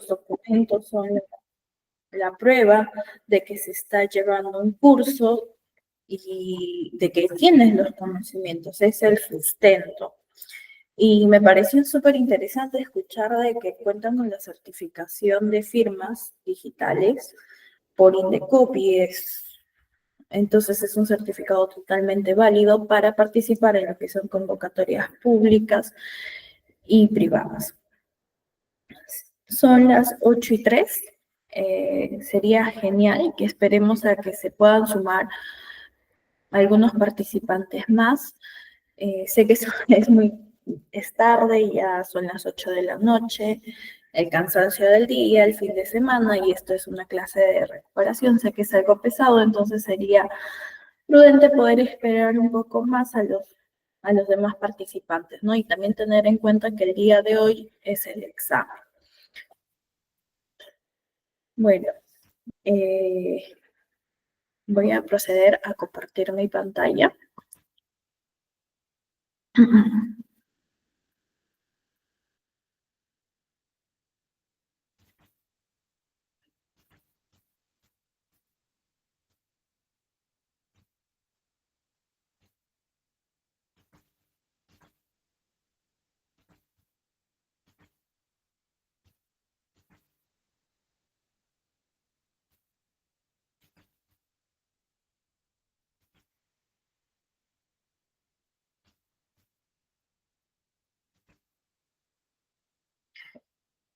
los documentos son la prueba de que se está llevando un curso y de que tienes los conocimientos, es el sustento. Y me pareció súper interesante escuchar de que cuentan con la certificación de firmas digitales por Indecopi. Entonces es un certificado totalmente válido para participar en lo que son convocatorias públicas y privadas. Son las 8:03. Sería genial que esperemos a que se puedan sumar algunos participantes más. Sé que es tarde, ya son las 8 de la noche, el cansancio del día, el fin de semana, y esto es una clase de recuperación. Sé que es algo pesado, entonces sería prudente poder esperar un poco más a los demás participantes, ¿no? Y también tener en cuenta que el día de hoy es el examen. Bueno, voy a proceder a compartir mi pantalla.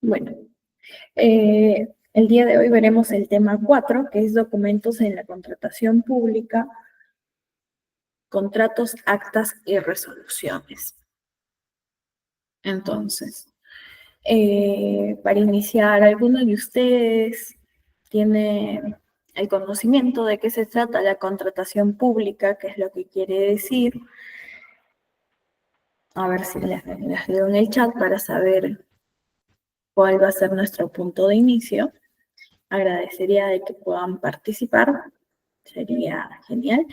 Bueno, el día de hoy veremos el tema 4, que es documentos en la contratación pública, contratos, actas y resoluciones. Entonces, para iniciar, ¿alguno de ustedes tiene el conocimiento de qué se trata la contratación pública? ¿Qué es lo que quiere decir? A ver si les leo en el chat para saber cuál va a ser nuestro punto de inicio. Agradecería de que puedan participar, sería genial.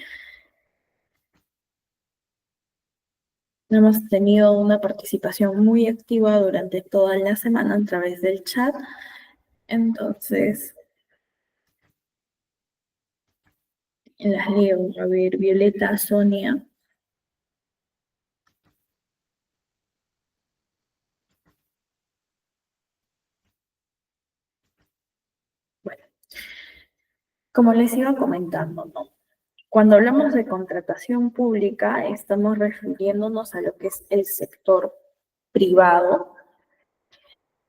Hemos tenido una participación muy activa durante toda la semana a través del chat. Entonces, las leo. A ver, Violeta, Sonia. Bueno, como les iba comentando, ¿no? Cuando hablamos de contratación pública, estamos refiriéndonos a lo que es el sector privado,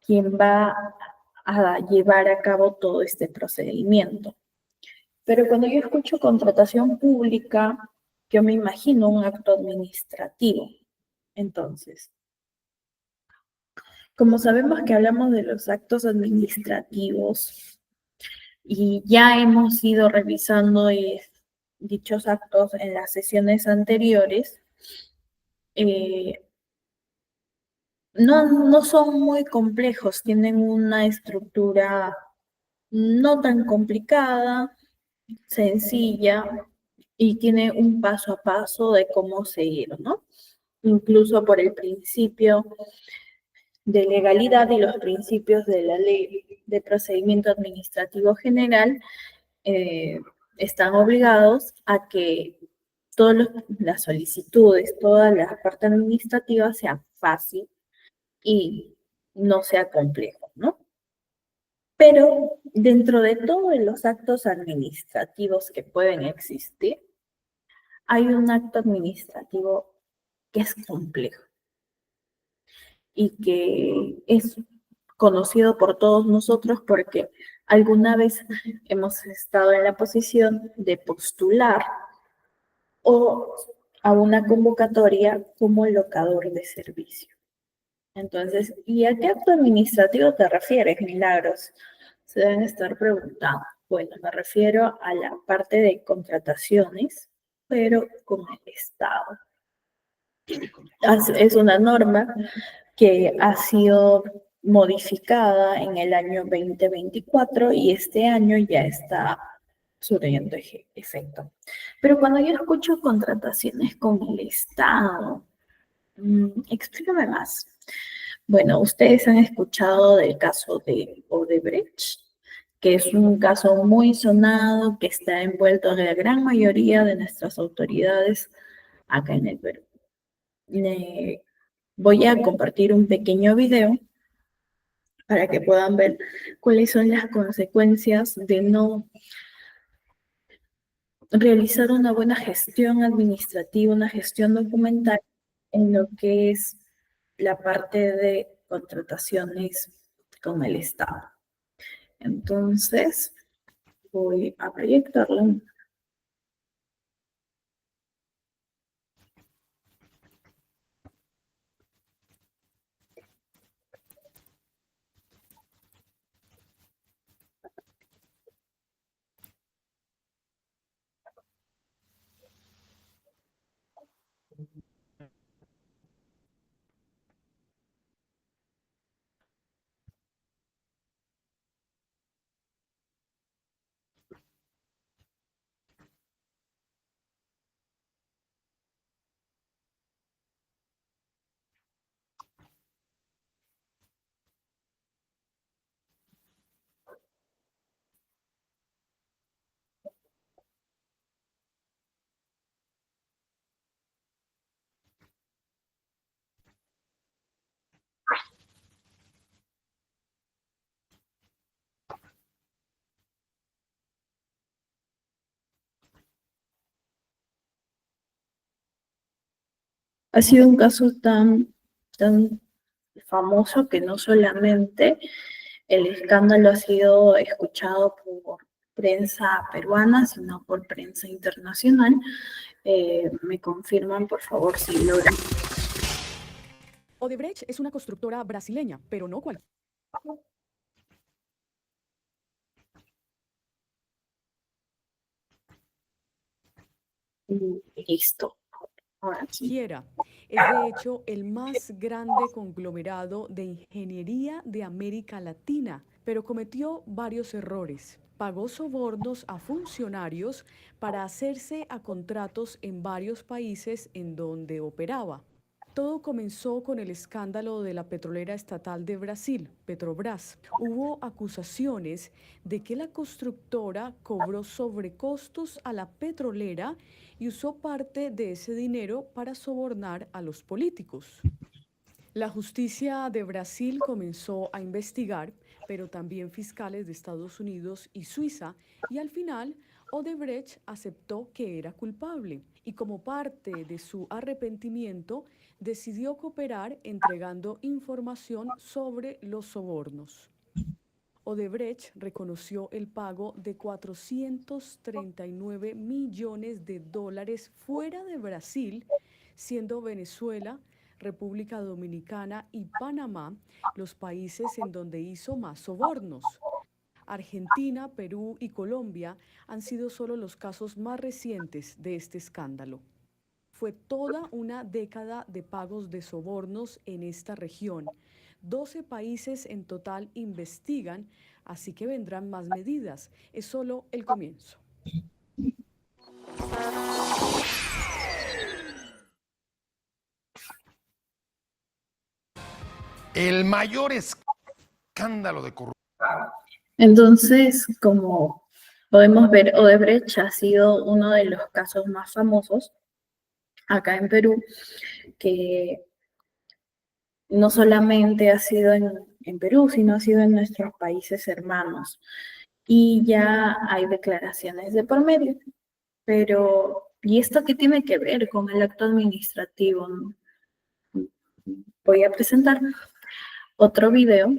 quien va a llevar a cabo todo este procedimiento. Pero cuando yo escucho contratación pública, yo me imagino un acto administrativo. Entonces, como sabemos que hablamos de los actos administrativos y ya hemos ido revisando dichos actos en las sesiones anteriores, no son muy complejos, tienen una estructura no tan complicada, sencilla, y tiene un paso a paso de cómo seguir, ¿no? Incluso por el principio de legalidad y los principios de la ley de procedimiento administrativo general, están obligados a que todas las solicitudes, toda la parte administrativa sea fácil y no sea complejo, ¿no? Pero dentro de todos los actos administrativos que pueden existir, hay un acto administrativo que es complejo y que es conocido por todos nosotros porque alguna vez hemos estado en la posición de postular o a una convocatoria como locador de servicio. Entonces, ¿y a qué acto administrativo te refieres, Milagros? Se deben estar preguntando. Bueno, me refiero a la parte de contrataciones, pero con el Estado. Es una norma que ha sido modificada en el año 2024 y este año ya está surtiendo efecto. Pero cuando yo escucho contrataciones con el Estado, explícame más. Bueno, ustedes han escuchado del caso de Odebrecht, que es un caso muy sonado que está envuelto en la gran mayoría de nuestras autoridades acá en el Perú. Voy a compartir un pequeño video para que puedan ver cuáles son las consecuencias de no realizar una buena gestión administrativa, una gestión documental en lo que es la parte de contrataciones con el Estado. Entonces, voy a proyectarlo. Ha sido un caso tan famoso que no solamente el escándalo ha sido escuchado por prensa peruana, sino por prensa internacional. Me confirman, por favor, si logran. Odebrecht es una constructora brasileña, pero no cualquiera. Listo. Ahora sí. Es de hecho el más grande conglomerado de ingeniería de América Latina, pero cometió varios errores. Pagó sobornos a funcionarios para hacerse a contratos en varios países en donde operaba. Todo comenzó con el escándalo de la petrolera estatal de Brasil, Petrobras. Hubo acusaciones de que la constructora cobró sobrecostos a la petrolera y usó parte de ese dinero para sobornar a los políticos. La justicia de Brasil comenzó a investigar, pero también fiscales de Estados Unidos y Suiza, y al final Odebrecht aceptó que era culpable y como parte de su arrepentimiento decidió cooperar entregando información sobre los sobornos. Odebrecht reconoció el pago de 439 millones de dólares fuera de Brasil, siendo Venezuela, República Dominicana y Panamá los países en donde hizo más sobornos. Argentina, Perú y Colombia han sido solo los casos más recientes de este escándalo. Fue toda una década de pagos de sobornos en esta región. 12 países en total investigan, así que vendrán más medidas. Es solo el comienzo. El mayor escándalo de corrupción. Entonces, como podemos ver, Odebrecht ha sido uno de los casos más famosos acá en Perú, que no solamente ha sido en Perú, sino ha sido en nuestros países hermanos. Y ya hay declaraciones de por medio. Pero, ¿y esto qué tiene que ver con el acto administrativo? Voy a presentar otro video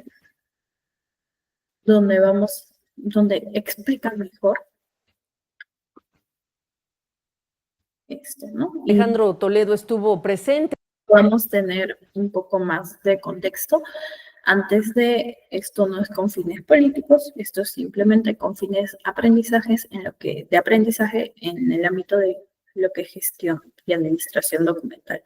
donde explica mejor esto, ¿no? Alejandro Toledo estuvo presente. Podemos tener un poco más de contexto. Antes de esto no es con fines políticos, esto es simplemente con fines de aprendizaje en el ámbito de lo que es gestión y administración documental.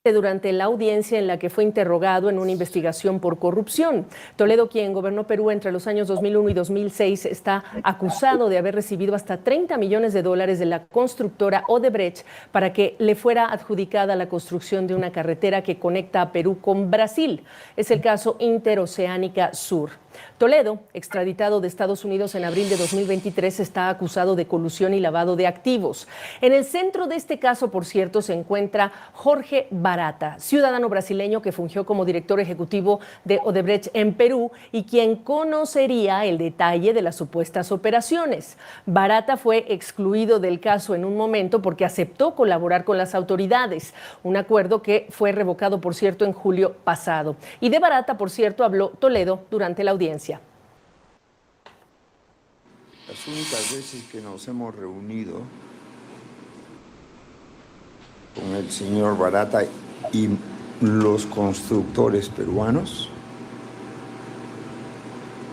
durante la audiencia en la que fue interrogado en una investigación por corrupción. Toledo, quien gobernó Perú entre los años 2001 y 2006, está acusado de haber recibido hasta 30 millones de dólares de la constructora Odebrecht para que le fuera adjudicada la construcción de una carretera que conecta a Perú con Brasil. Es el caso Interoceánica Sur. Toledo, extraditado de Estados Unidos en abril de 2023, está acusado de colusión y lavado de activos. En el centro de este caso, por cierto, se encuentra Jorge Barata, ciudadano brasileño que fungió como director ejecutivo de Odebrecht en Perú y quien conocería el detalle de las supuestas operaciones. Barata fue excluido del caso en un momento porque aceptó colaborar con las autoridades, un acuerdo que fue revocado, por cierto, en julio pasado. Y de Barata, por cierto, habló Toledo durante la audiencia. Las únicas veces que nos hemos reunido con el señor Barata y los constructores peruanos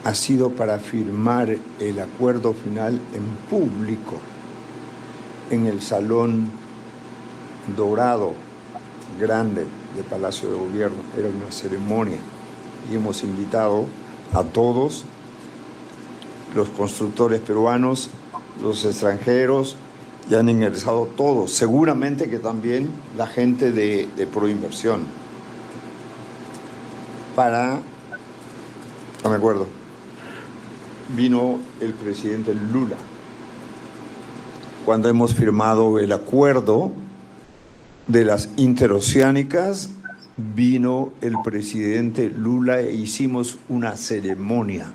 ha sido para firmar el acuerdo final en público en el Salón Dorado grande de Palacio de Gobierno. Era una ceremonia y hemos invitado a todos los constructores peruanos, los extranjeros, ya han ingresado todos, seguramente que también la gente de Proinversión. No me acuerdo, vino el presidente Lula. Cuando hemos firmado el acuerdo de las interoceánicas, vino el presidente Lula e hicimos una ceremonia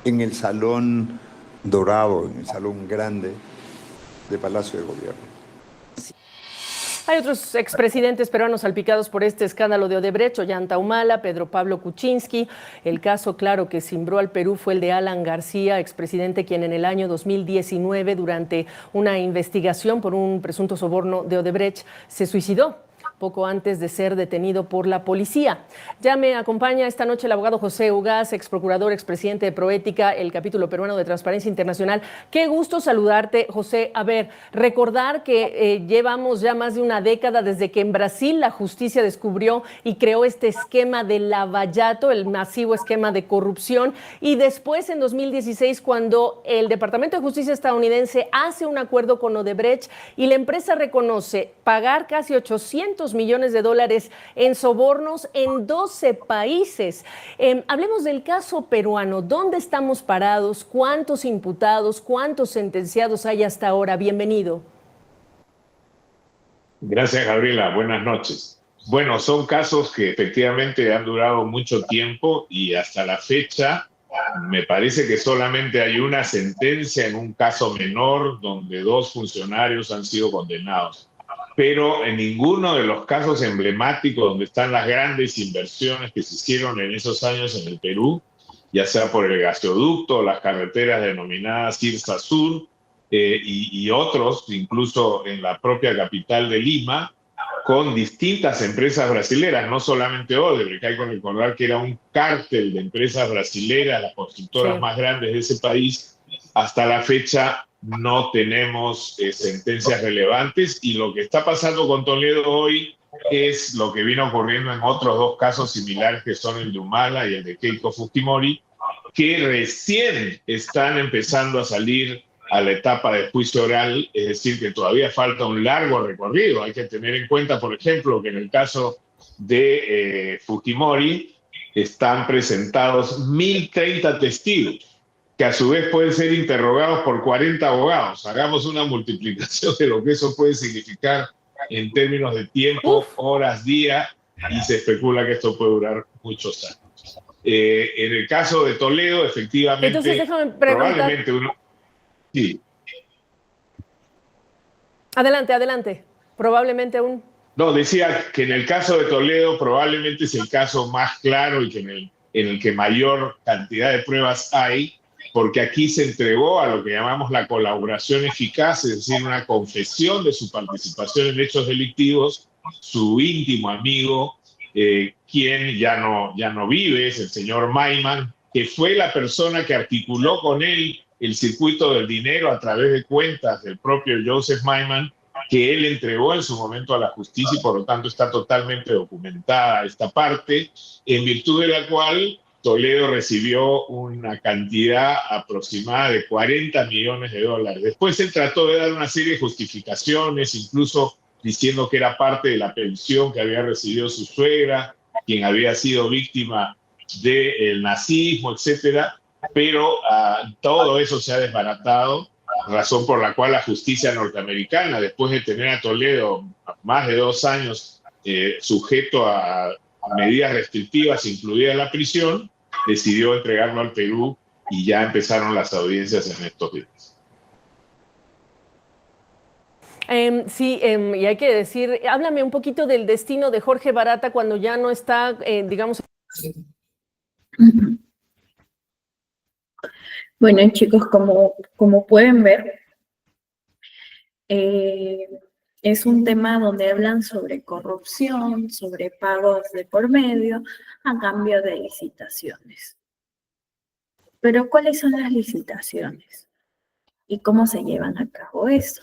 en el Salón Dorado, en el Salón Grande de Palacio de Gobierno. Hay otros expresidentes peruanos salpicados por este escándalo de Odebrecht: Ollanta Humala, Pedro Pablo Kuczynski. El caso, claro, que cimbró al Perú fue el de Alan García, expresidente, quien en el año 2019, durante una investigación por un presunto soborno de Odebrecht, se suicidó poco antes de ser detenido por la policía. Ya me acompaña esta noche el abogado José Ugaz, ex procurador, expresidente de Proética, el capítulo peruano de Transparencia Internacional. Qué gusto saludarte, José. A ver, recordar que llevamos ya más de una década desde que en Brasil la justicia descubrió y creó este esquema de lavallato, el masivo esquema de corrupción, y después en 2016, cuando el Departamento de Justicia estadounidense hace un acuerdo con Odebrecht y la empresa reconoce pagar casi 800 millones de dólares en sobornos en 12 países. Hablemos del caso peruano. ¿Dónde estamos parados? ¿Cuántos imputados? ¿Cuántos sentenciados hay hasta ahora? Bienvenido. Gracias, Gabriela. Buenas noches. Bueno, son casos que efectivamente han durado mucho tiempo y hasta la fecha me parece que solamente hay una sentencia en un caso menor donde 2 funcionarios han sido condenados. Pero en ninguno de los casos emblemáticos donde están las grandes inversiones que se hicieron en esos años en el Perú, ya sea por el gasoducto, las carreteras denominadas Cirsa Sur y otros, incluso en la propia capital de Lima, con distintas empresas brasileras, no solamente Odebrecht, hay que recordar que era un cártel de empresas brasileras, las constructoras más grandes de ese país. Hasta la fecha no tenemos sentencias relevantes, y lo que está pasando con Toledo hoy es lo que vino ocurriendo en otros 2 casos similares, que son el de Humala y el de Keiko Fujimori, que recién están empezando a salir a la etapa de juicio oral, es decir, que todavía falta un largo recorrido. Hay que tener en cuenta, por ejemplo, que en el caso de Fujimori están presentados 1.030 testigos, que a su vez pueden ser interrogados por 40 abogados. Hagamos una multiplicación de lo que eso puede significar en términos de tiempo, horas, día, y se especula que esto puede durar muchos años. En el caso de Toledo, efectivamente, entonces déjame preguntar. Probablemente uno... Sí. Adelante. Probablemente un... No, decía que en el caso de Toledo probablemente es el caso más claro y que en el que mayor cantidad de pruebas hay, porque aquí se entregó a lo que llamamos la colaboración eficaz, es decir, una confesión de su participación en hechos delictivos, su íntimo amigo, quien ya no vive, es el señor Maiman, que fue la persona que articuló con él el circuito del dinero a través de cuentas del propio Joseph Maiman, que él entregó en su momento a la justicia y por lo tanto está totalmente documentada esta parte, en virtud de la cual Toledo recibió una cantidad aproximada de $40 millones. Después él trató de dar una serie de justificaciones, incluso diciendo que era parte de la pensión que había recibido su suegra, quien había sido víctima del nazismo, etcétera, pero todo eso se ha desbaratado, razón por la cual la justicia norteamericana, después de tener a Toledo más de 2 años sujeto a medidas restrictivas, incluida la prisión, decidió entregarlo al Perú y ya empezaron las audiencias en estos días. Sí, y hay que decir, háblame un poquito del destino de Jorge Barata cuando ya no está, digamos... Bueno, chicos, como pueden ver, es un tema donde hablan sobre corrupción, sobre pagos de por medio a cambio de licitaciones. Pero, ¿cuáles son las licitaciones? ¿Y cómo se llevan a cabo eso?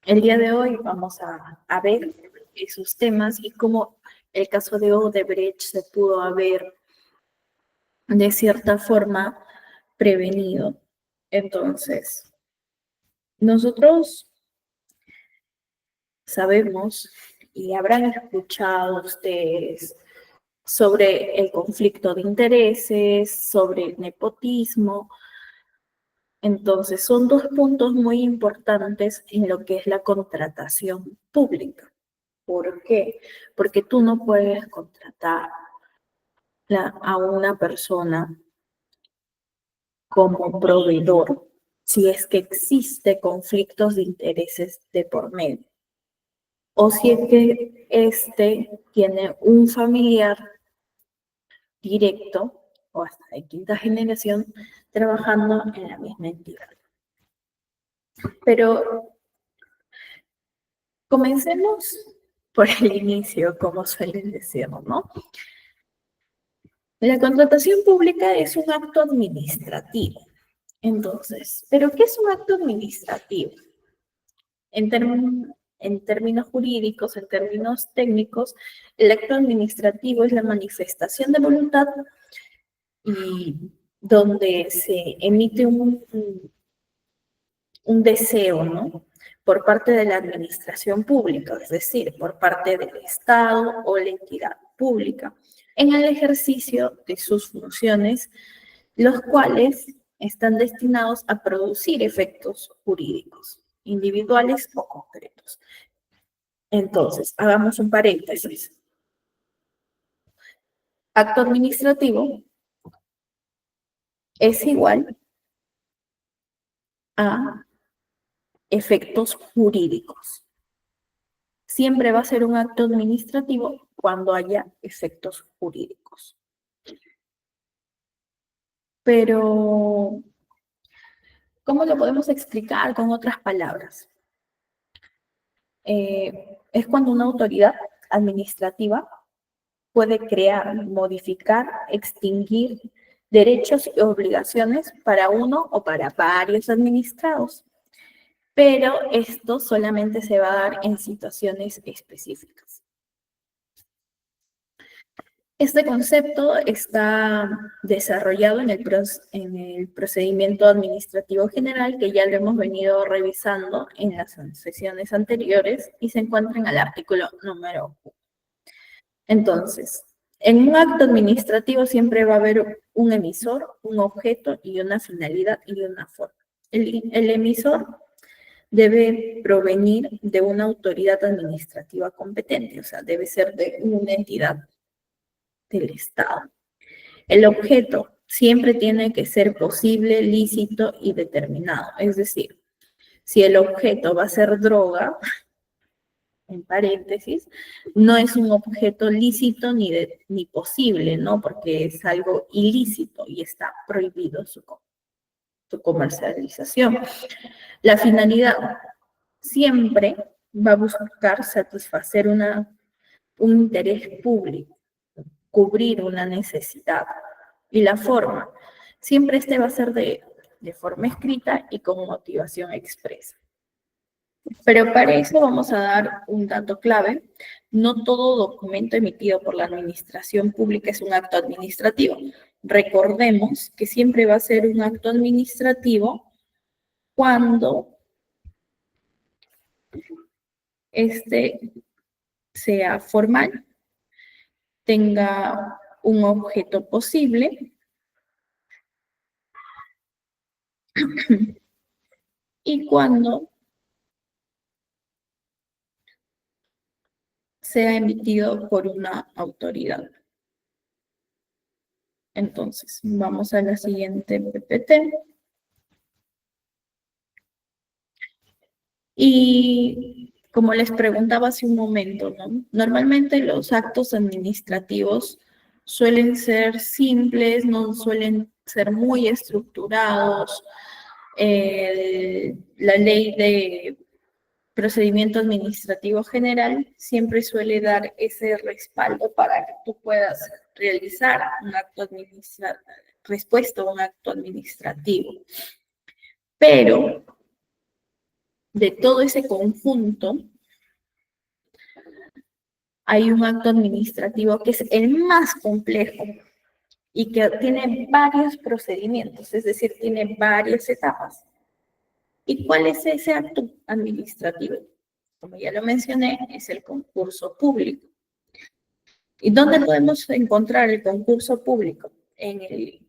El día de hoy vamos a ver esos temas y cómo el caso de Odebrecht se pudo haber, de cierta forma, prevenido. Entonces, nosotros sabemos y habrán escuchado ustedes sobre el conflicto de intereses, sobre el nepotismo. Entonces, son 2 puntos muy importantes en lo que es la contratación pública. ¿Por qué? Porque tú no puedes contratar a una persona como proveedor si es que existe conflictos de intereses de por medio. O si es que éste tiene un familiar directo o hasta de 5ª generación trabajando en la misma entidad. Pero comencemos por el inicio, como suelen decir, ¿no? La contratación pública es un acto administrativo. Entonces, ¿pero qué es un acto administrativo? En términos jurídicos, en términos técnicos, el acto administrativo es la manifestación de voluntad y donde se emite un deseo, ¿no? Por parte de la administración pública, es decir, por parte del Estado o la entidad pública, en el ejercicio de sus funciones, los cuales están destinados a producir efectos jurídicos, individuales o concretos. Entonces, hagamos un paréntesis. Acto administrativo es igual a efectos jurídicos. Siempre va a ser un acto administrativo cuando haya efectos jurídicos. Pero, ¿cómo lo podemos explicar con otras palabras? Es cuando una autoridad administrativa puede crear, modificar, extinguir derechos y obligaciones para uno o para varios administrados. Pero esto solamente se va a dar en situaciones específicas. Este concepto está desarrollado en el procedimiento administrativo general, que ya lo hemos venido revisando en las sesiones anteriores y se encuentra en el artículo número 1. Entonces, en un acto administrativo siempre va a haber un emisor, un objeto y una finalidad y una forma. El emisor debe provenir de una autoridad administrativa competente, o sea, debe ser de una entidad del Estado. El objeto siempre tiene que ser posible, lícito y determinado. Es decir, si el objeto va a ser droga, en paréntesis, no es un objeto lícito ni posible, ¿no? Porque es algo ilícito y está prohibido su comercialización. La finalidad siempre va a buscar satisfacer un interés público, cubrir una necesidad. Y la forma, siempre va a ser de forma escrita y con motivación expresa. Pero para eso vamos a dar un dato clave. No todo documento emitido por la administración pública es un acto administrativo. Recordemos que siempre va a ser un acto administrativo cuando este sea formal, tenga un objeto posible y cuando sea emitido por una autoridad. Entonces, vamos a la siguiente PPT. Y como les preguntaba hace un momento, ¿no? Normalmente los actos administrativos suelen ser simples, no suelen ser muy estructurados. La ley de procedimiento administrativo general siempre suele dar ese respaldo para que tú puedas realizar un acto administrativo, respuesta a un acto administrativo. Pero de todo ese conjunto, hay un acto administrativo que es el más complejo y que tiene varios procedimientos, es decir, tiene varias etapas. ¿Y cuál es ese acto administrativo? Como ya lo mencioné, es el concurso público. ¿Y dónde podemos encontrar el concurso público? En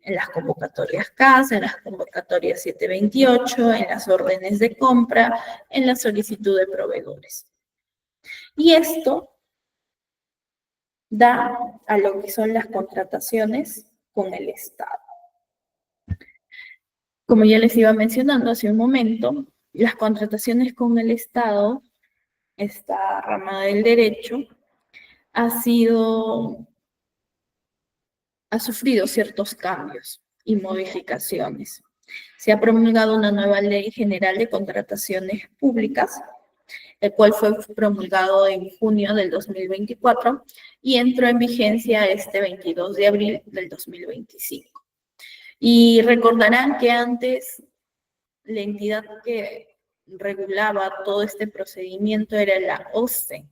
las convocatorias CAS, en las convocatorias 728, en las órdenes de compra, en la solicitud de proveedores. Y esto da a lo que son las contrataciones con el Estado. Como ya les iba mencionando hace un momento, las contrataciones con el Estado, esta rama del derecho, ha sufrido ciertos cambios y modificaciones. Se ha promulgado una nueva Ley General de Contrataciones Públicas, el cual fue promulgado en junio del 2024 y entró en vigencia este 22 de abril del 2025. Y recordarán que antes la entidad que regulaba todo este procedimiento era la OCDE.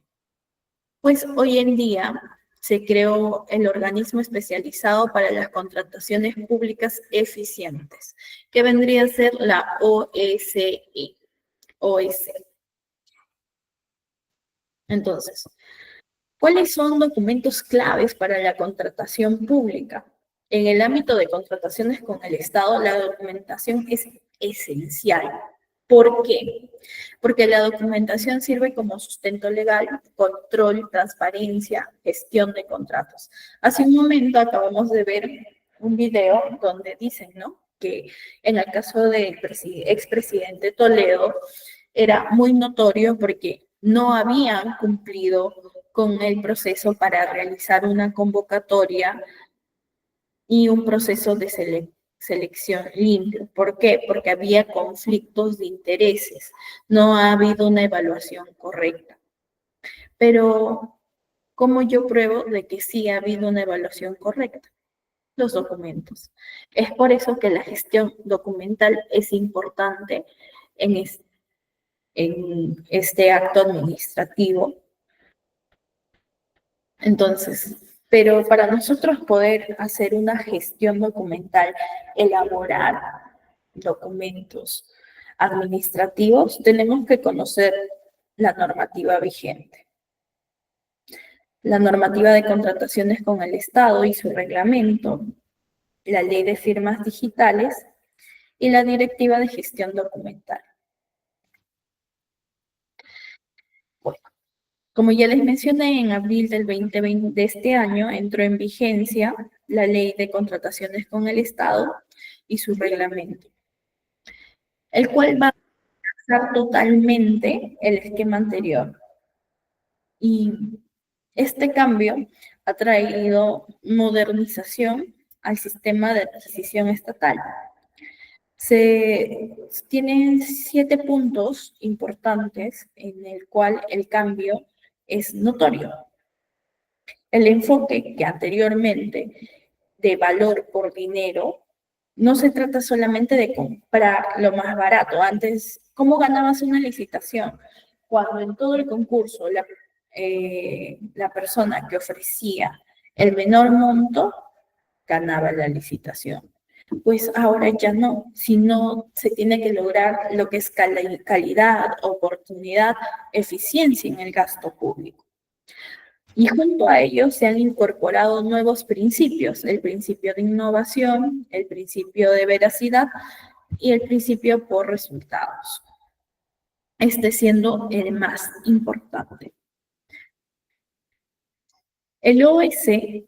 Pues hoy en día se creó el organismo especializado para las contrataciones públicas eficientes, que vendría a ser la OSE. Entonces, ¿cuáles son documentos claves para la contratación pública? En el ámbito de contrataciones con el Estado, la documentación es esencial. ¿Por qué? Porque la documentación sirve como sustento legal, control, transparencia, gestión de contratos. Hace un momento acabamos de ver un video donde dicen, ¿no?, que en el caso del expresidente Toledo era muy notorio porque no habían cumplido con el proceso para realizar una convocatoria y un proceso de selección limpio. ¿Por qué? Porque había conflictos de intereses, no ha habido una evaluación correcta. Pero, ¿cómo yo pruebo de que sí ha habido una evaluación correcta? Los documentos. Es por eso que la gestión documental es importante en este acto administrativo. Entonces, pero para nosotros poder hacer una gestión documental, elaborar documentos administrativos, tenemos que conocer la normativa vigente. La normativa de contrataciones con el Estado y su reglamento, la ley de firmas digitales y la directiva de gestión documental. Bueno, como ya les mencioné, en abril del 2020 de este año entró en vigencia la ley de contrataciones con el Estado y su reglamento, el cual va a reemplazar totalmente el esquema anterior. Y este cambio ha traído modernización al sistema de adquisición estatal. Tienen 7 puntos importantes en el cual el cambio es notorio. El enfoque que anteriormente de valor por dinero no se trata solamente de comprar lo más barato. Antes, ¿cómo ganabas una licitación? Cuando en todo el concurso la persona que ofrecía el menor monto ganaba la licitación. Pues ahora ya no, sino se tiene que lograr lo que es calidad, oportunidad, eficiencia en el gasto público. Y junto a ello se han incorporado nuevos principios, el principio de innovación, el principio de veracidad y el principio por resultados. Este siendo el más importante. El OEC,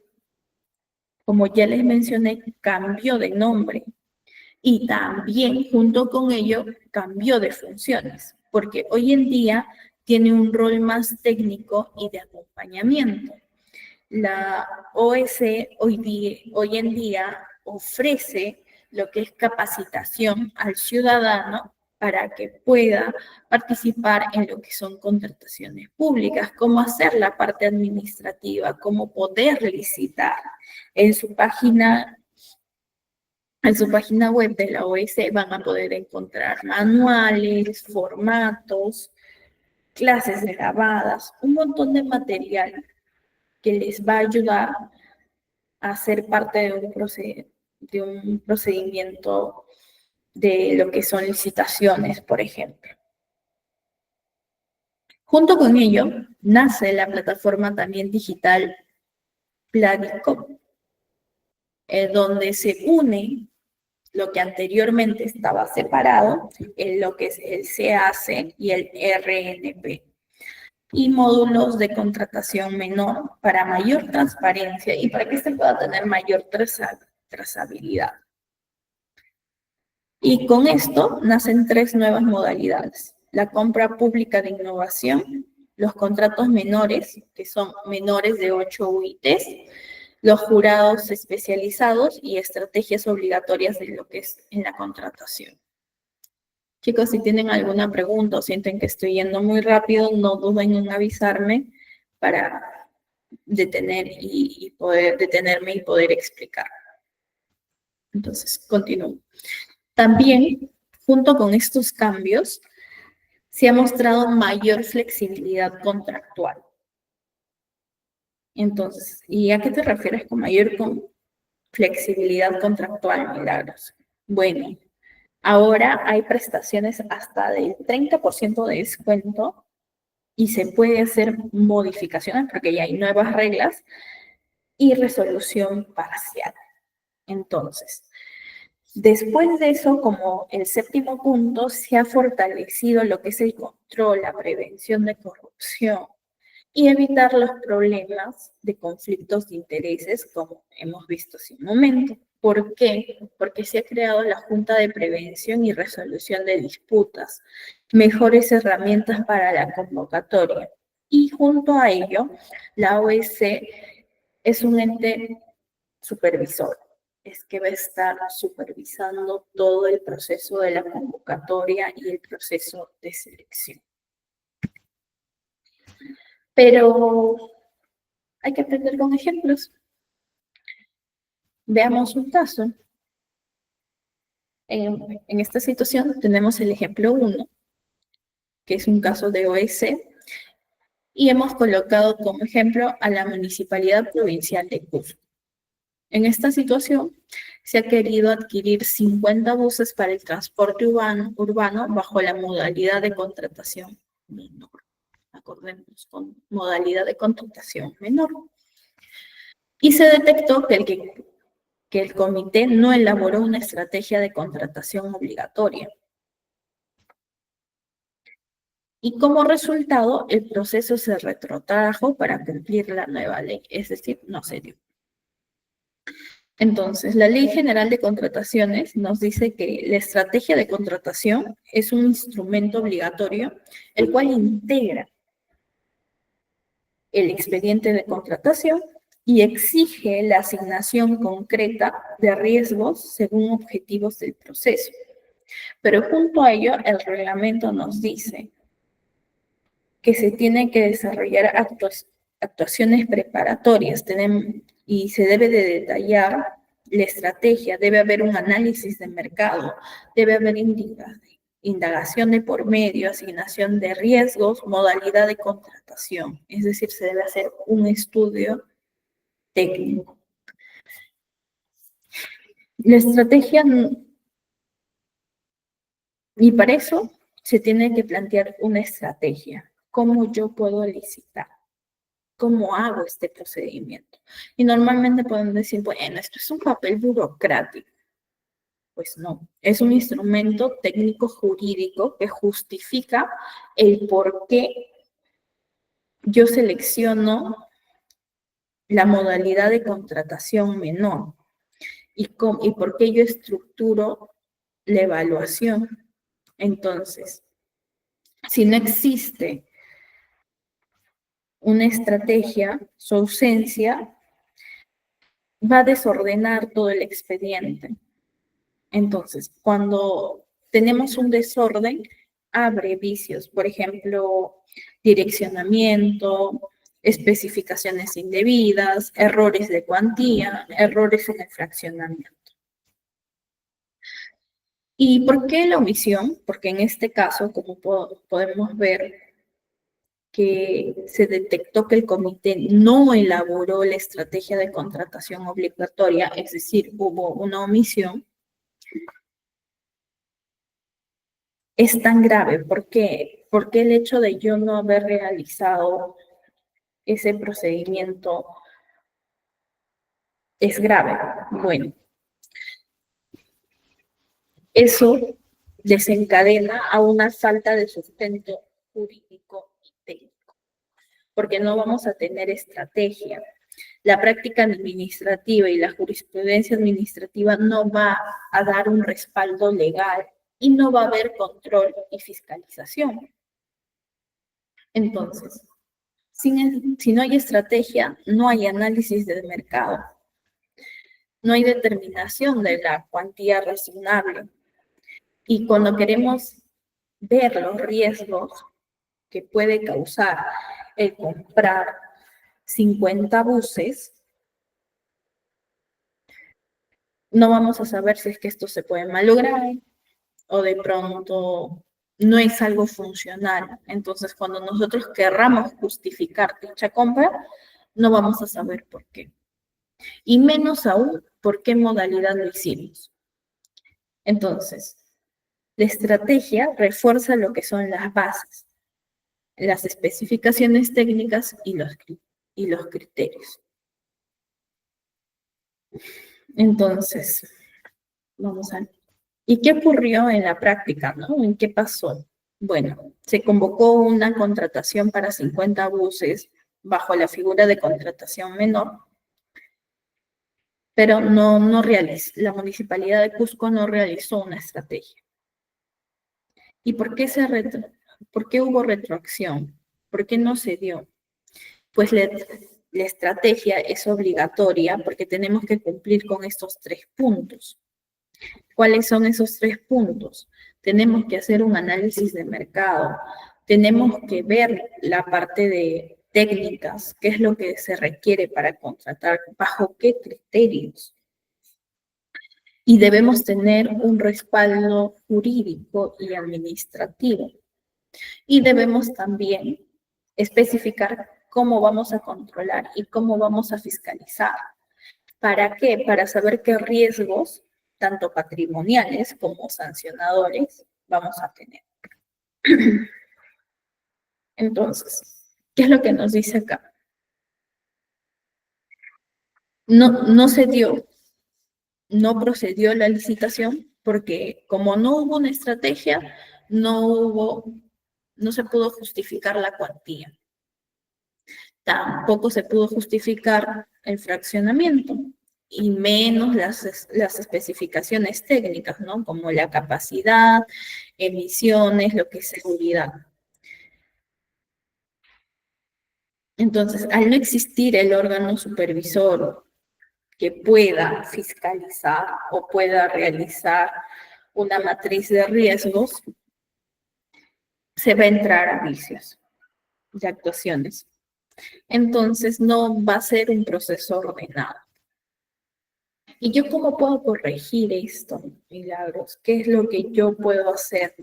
como ya les mencioné, cambió de nombre y también junto con ello cambió de funciones, porque hoy en día tiene un rol más técnico y de acompañamiento. La OEC hoy en día ofrece lo que es capacitación al ciudadano para que pueda participar en lo que son contrataciones públicas, cómo hacer la parte administrativa, cómo poder licitar. En su página web de la OEC van a poder encontrar manuales, formatos, clases grabadas, un montón de material que les va a ayudar a ser parte de un procedimiento de lo que son licitaciones, por ejemplo. Junto con ello, nace la plataforma también digital Planicop, donde se une lo que anteriormente estaba separado, en lo que es el CAC y el RNP, y módulos de contratación menor para mayor transparencia y para que se pueda tener mayor trazabilidad. Y con esto nacen 3 nuevas modalidades: la compra pública de innovación, los contratos menores, que son menores de 8 UITs, los jurados especializados y estrategias obligatorias de lo que es en la contratación. Chicos, si tienen alguna pregunta o sienten que estoy yendo muy rápido, no duden en avisarme para detenerme y poder explicar. Entonces, continúo. También, junto con estos cambios, se ha mostrado mayor flexibilidad contractual. Entonces, ¿y a qué te refieres con mayor flexibilidad contractual, Milagros? Bueno, ahora hay prestaciones hasta del 30% de descuento y se puede hacer modificaciones porque ya hay nuevas reglas y resolución parcial. Entonces, después de eso, como el 7º punto, se ha fortalecido lo que es el control, la prevención de corrupción y evitar los problemas de conflictos de intereses, como hemos visto hace un momento. ¿Por qué? Porque se ha creado la Junta de Prevención y Resolución de Disputas, mejores herramientas para la convocatoria. Y junto a ello, la OEC es un ente supervisor. Es que va a estar supervisando todo el proceso de la convocatoria y el proceso de selección. Pero hay que aprender con ejemplos. Veamos un caso. En esta situación tenemos el ejemplo 1, que es un caso de OEC, y hemos colocado como ejemplo a la Municipalidad Provincial de Cusco. En esta situación se ha querido adquirir 50 buses para el transporte urbano bajo la modalidad de contratación menor. Acordemos, con modalidad de contratación menor. Y se detectó que el comité no elaboró una estrategia de contratación obligatoria. Y como resultado, el proceso se retrotrajo para cumplir la nueva ley, es decir, no se dio. Entonces, la Ley General de Contrataciones nos dice que la estrategia de contratación es un instrumento obligatorio, el cual integra el expediente de contratación y exige la asignación concreta de riesgos según objetivos del proceso. Pero junto a ello, el reglamento nos dice que se tienen que desarrollar actuaciones preparatorias y se debe de detallar la estrategia, debe haber un análisis de mercado, debe haber indagación de por medio, asignación de riesgos, modalidad de contratación. Es decir, se debe hacer un estudio técnico. La estrategia, y para eso se tiene que plantear una estrategia. ¿Cómo yo puedo licitar? ¿Cómo hago este procedimiento? Y normalmente podemos decir, bueno, esto es un papel burocrático. Pues no, es un instrumento técnico jurídico que justifica el por qué yo selecciono la modalidad de contratación menor y por qué yo estructuro la evaluación. Entonces, si no existe una estrategia, su ausencia va a desordenar todo el expediente. Entonces, cuando tenemos un desorden, abre vicios, por ejemplo, direccionamiento, especificaciones indebidas, errores de cuantía, errores en el fraccionamiento. ¿Y por qué la omisión? Porque en este caso, como podemos ver, que se detectó que el comité no elaboró la estrategia de contratación obligatoria, es decir, hubo una omisión, es tan grave. ¿Por qué? Porque el hecho de yo no haber realizado ese procedimiento es grave. Bueno, eso desencadena a una falta de sustento jurídico y técnico, porque no vamos a tener estrategia. La práctica administrativa y la jurisprudencia administrativa no va a dar un respaldo legal y no va a haber control y fiscalización. Entonces, si no hay estrategia, no hay análisis del mercado, no hay determinación de la cuantía razonable. Y cuando queremos ver los riesgos que puede causar el comprar 50 buses, no vamos a saber si es que esto se puede malograr o de pronto no es algo funcional. Entonces, cuando nosotros querramos justificar dicha compra, no vamos a saber por qué. Y menos aún, por qué modalidad lo hicimos. Entonces, la estrategia refuerza lo que son las bases, las especificaciones técnicas y los criterios. Entonces, vamos a ver. ¿Y qué ocurrió en la práctica, no? ¿En qué pasó? Bueno, se convocó una contratación para 50 buses bajo la figura de contratación menor, pero la Municipalidad de Cusco no realizó una estrategia. ¿Y por qué hubo retroacción? ¿Por qué no se dio? Pues la estrategia es obligatoria porque tenemos que cumplir con estos 3 puntos. ¿Cuáles son esos 3 puntos? Tenemos que hacer un análisis de mercado, tenemos que ver la parte de técnicas, qué es lo que se requiere para contratar, bajo qué criterios. Y debemos tener un respaldo jurídico y administrativo. Y debemos también especificar cómo vamos a controlar y cómo vamos a fiscalizar. ¿Para qué? Para saber qué riesgos, tanto patrimoniales como sancionadores, vamos a tener. Entonces, ¿qué es lo que nos dice acá? No se dio, no procedió la licitación porque como no hubo una estrategia, no se pudo justificar la cuantía. Tampoco se pudo justificar el fraccionamiento y menos las especificaciones técnicas, ¿no? Como la capacidad, emisiones, lo que es seguridad. Entonces, al no existir el órgano supervisor que pueda fiscalizar o pueda realizar una matriz de riesgos, se va a entrar a vicios de actuaciones. Entonces, no va a ser un proceso ordenado. ¿Y yo cómo puedo corregir esto, Milagros? ¿Qué es lo que yo puedo hacer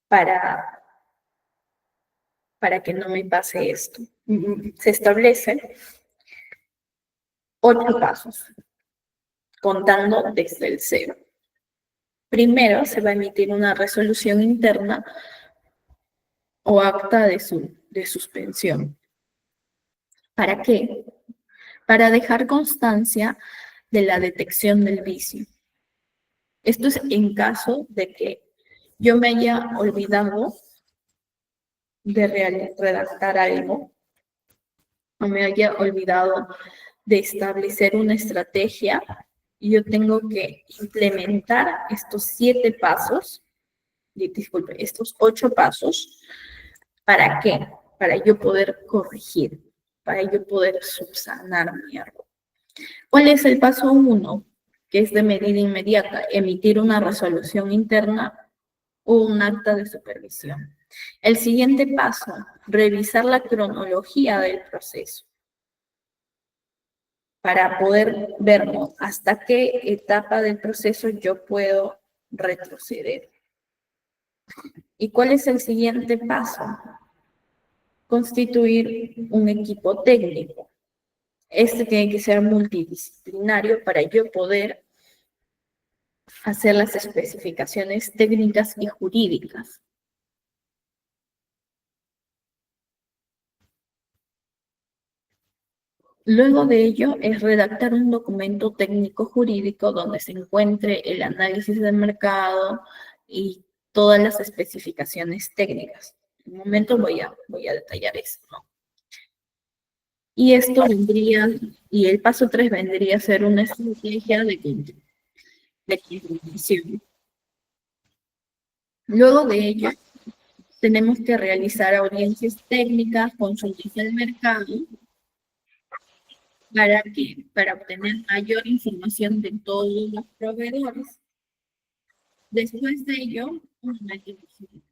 para que no me pase esto? Se establecen 8 pasos, contando desde el 0. Primero se va a emitir una resolución interna o acta de suspensión. ¿Para qué? Para dejar constancia de la detección del vicio. Esto es en caso de que yo me haya olvidado de redactar algo o me haya olvidado de establecer una estrategia y yo tengo que implementar estos 7 pasos, disculpe, estos 8 pasos. ¿Para qué? Para yo poder corregir, para yo poder subsanar mi error. ¿Cuál es el paso 1? Que es de medida inmediata, emitir una resolución interna o un acta de supervisión. El siguiente paso, revisar la cronología del proceso para poder ver hasta qué etapa del proceso yo puedo retroceder. ¿Y cuál es el siguiente paso? Constituir un equipo técnico. Este tiene que ser multidisciplinario para yo poder hacer las especificaciones técnicas y jurídicas. Luego de ello es redactar un documento técnico jurídico donde se encuentre el análisis del mercado y todas las especificaciones técnicas. En un momento voy a detallar eso, ¿no? Y esto vendría, y el paso 3 vendría a ser una estrategia de contratación. Luego de ello, tenemos que realizar audiencias técnicas, consultas del mercado, ¿para qué? Para obtener mayor información de todos los proveedores. Después de ello, una ejecución.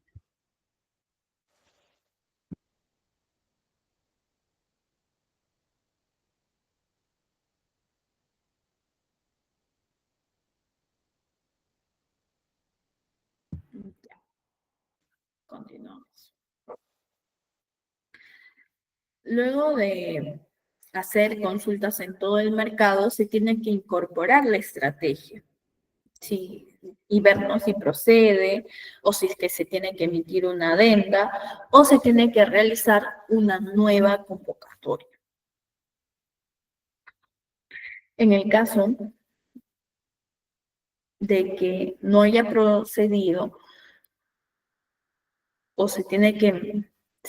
Ya. Continuamos. Luego de hacer consultas en todo el mercado, se tiene que incorporar la estrategia. Sí, y vernos si procede, o si es que se tiene que emitir una adenda, o se tiene que realizar una nueva convocatoria. En el caso de que no haya procedido, o se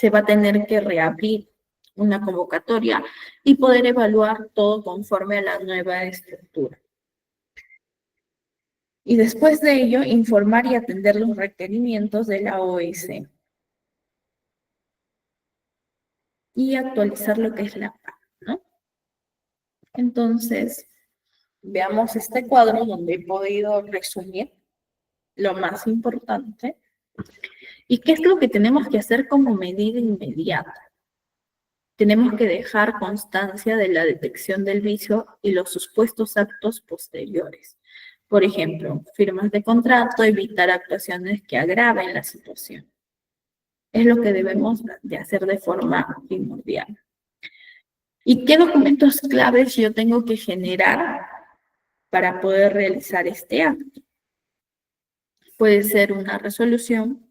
va a tener que reabrir una convocatoria y poder evaluar todo conforme a la nueva estructura. Y después de ello, informar y atender los requerimientos de la OS. Y actualizar lo que es la PAC, ¿no? Entonces, veamos este cuadro donde he podido resumir lo más importante. ¿Y qué es lo que tenemos que hacer como medida inmediata? Tenemos que dejar constancia de la detección del vicio y los supuestos actos posteriores. Por ejemplo, firmas de contrato, evitar actuaciones que agraven la situación. Es lo que debemos de hacer de forma primordial. ¿Y qué documentos claves yo tengo que generar para poder realizar este acto? Puede ser una resolución,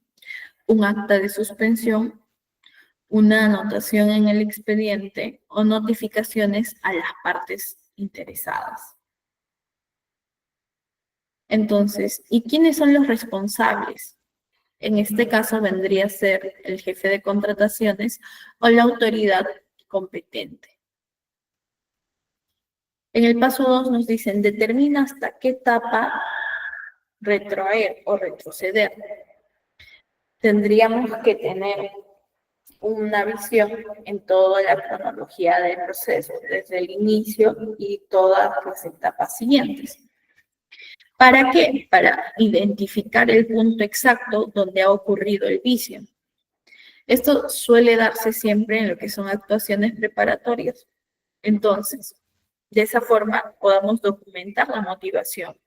un acta de suspensión, una anotación en el expediente o notificaciones a las partes interesadas. Entonces, ¿y quiénes son los responsables? En este caso vendría a ser el jefe de contrataciones o la autoridad competente. En el paso 2 nos dicen, determina hasta qué etapa retrotraer o retroceder. Tendríamos que tener una visión en toda la cronología del proceso, desde el inicio y todas las etapas siguientes. ¿Para qué? Para identificar el punto exacto donde ha ocurrido el vicio. Esto suele darse siempre en lo que son actuaciones preparatorias. Entonces, De esa forma podamos documentar la motivación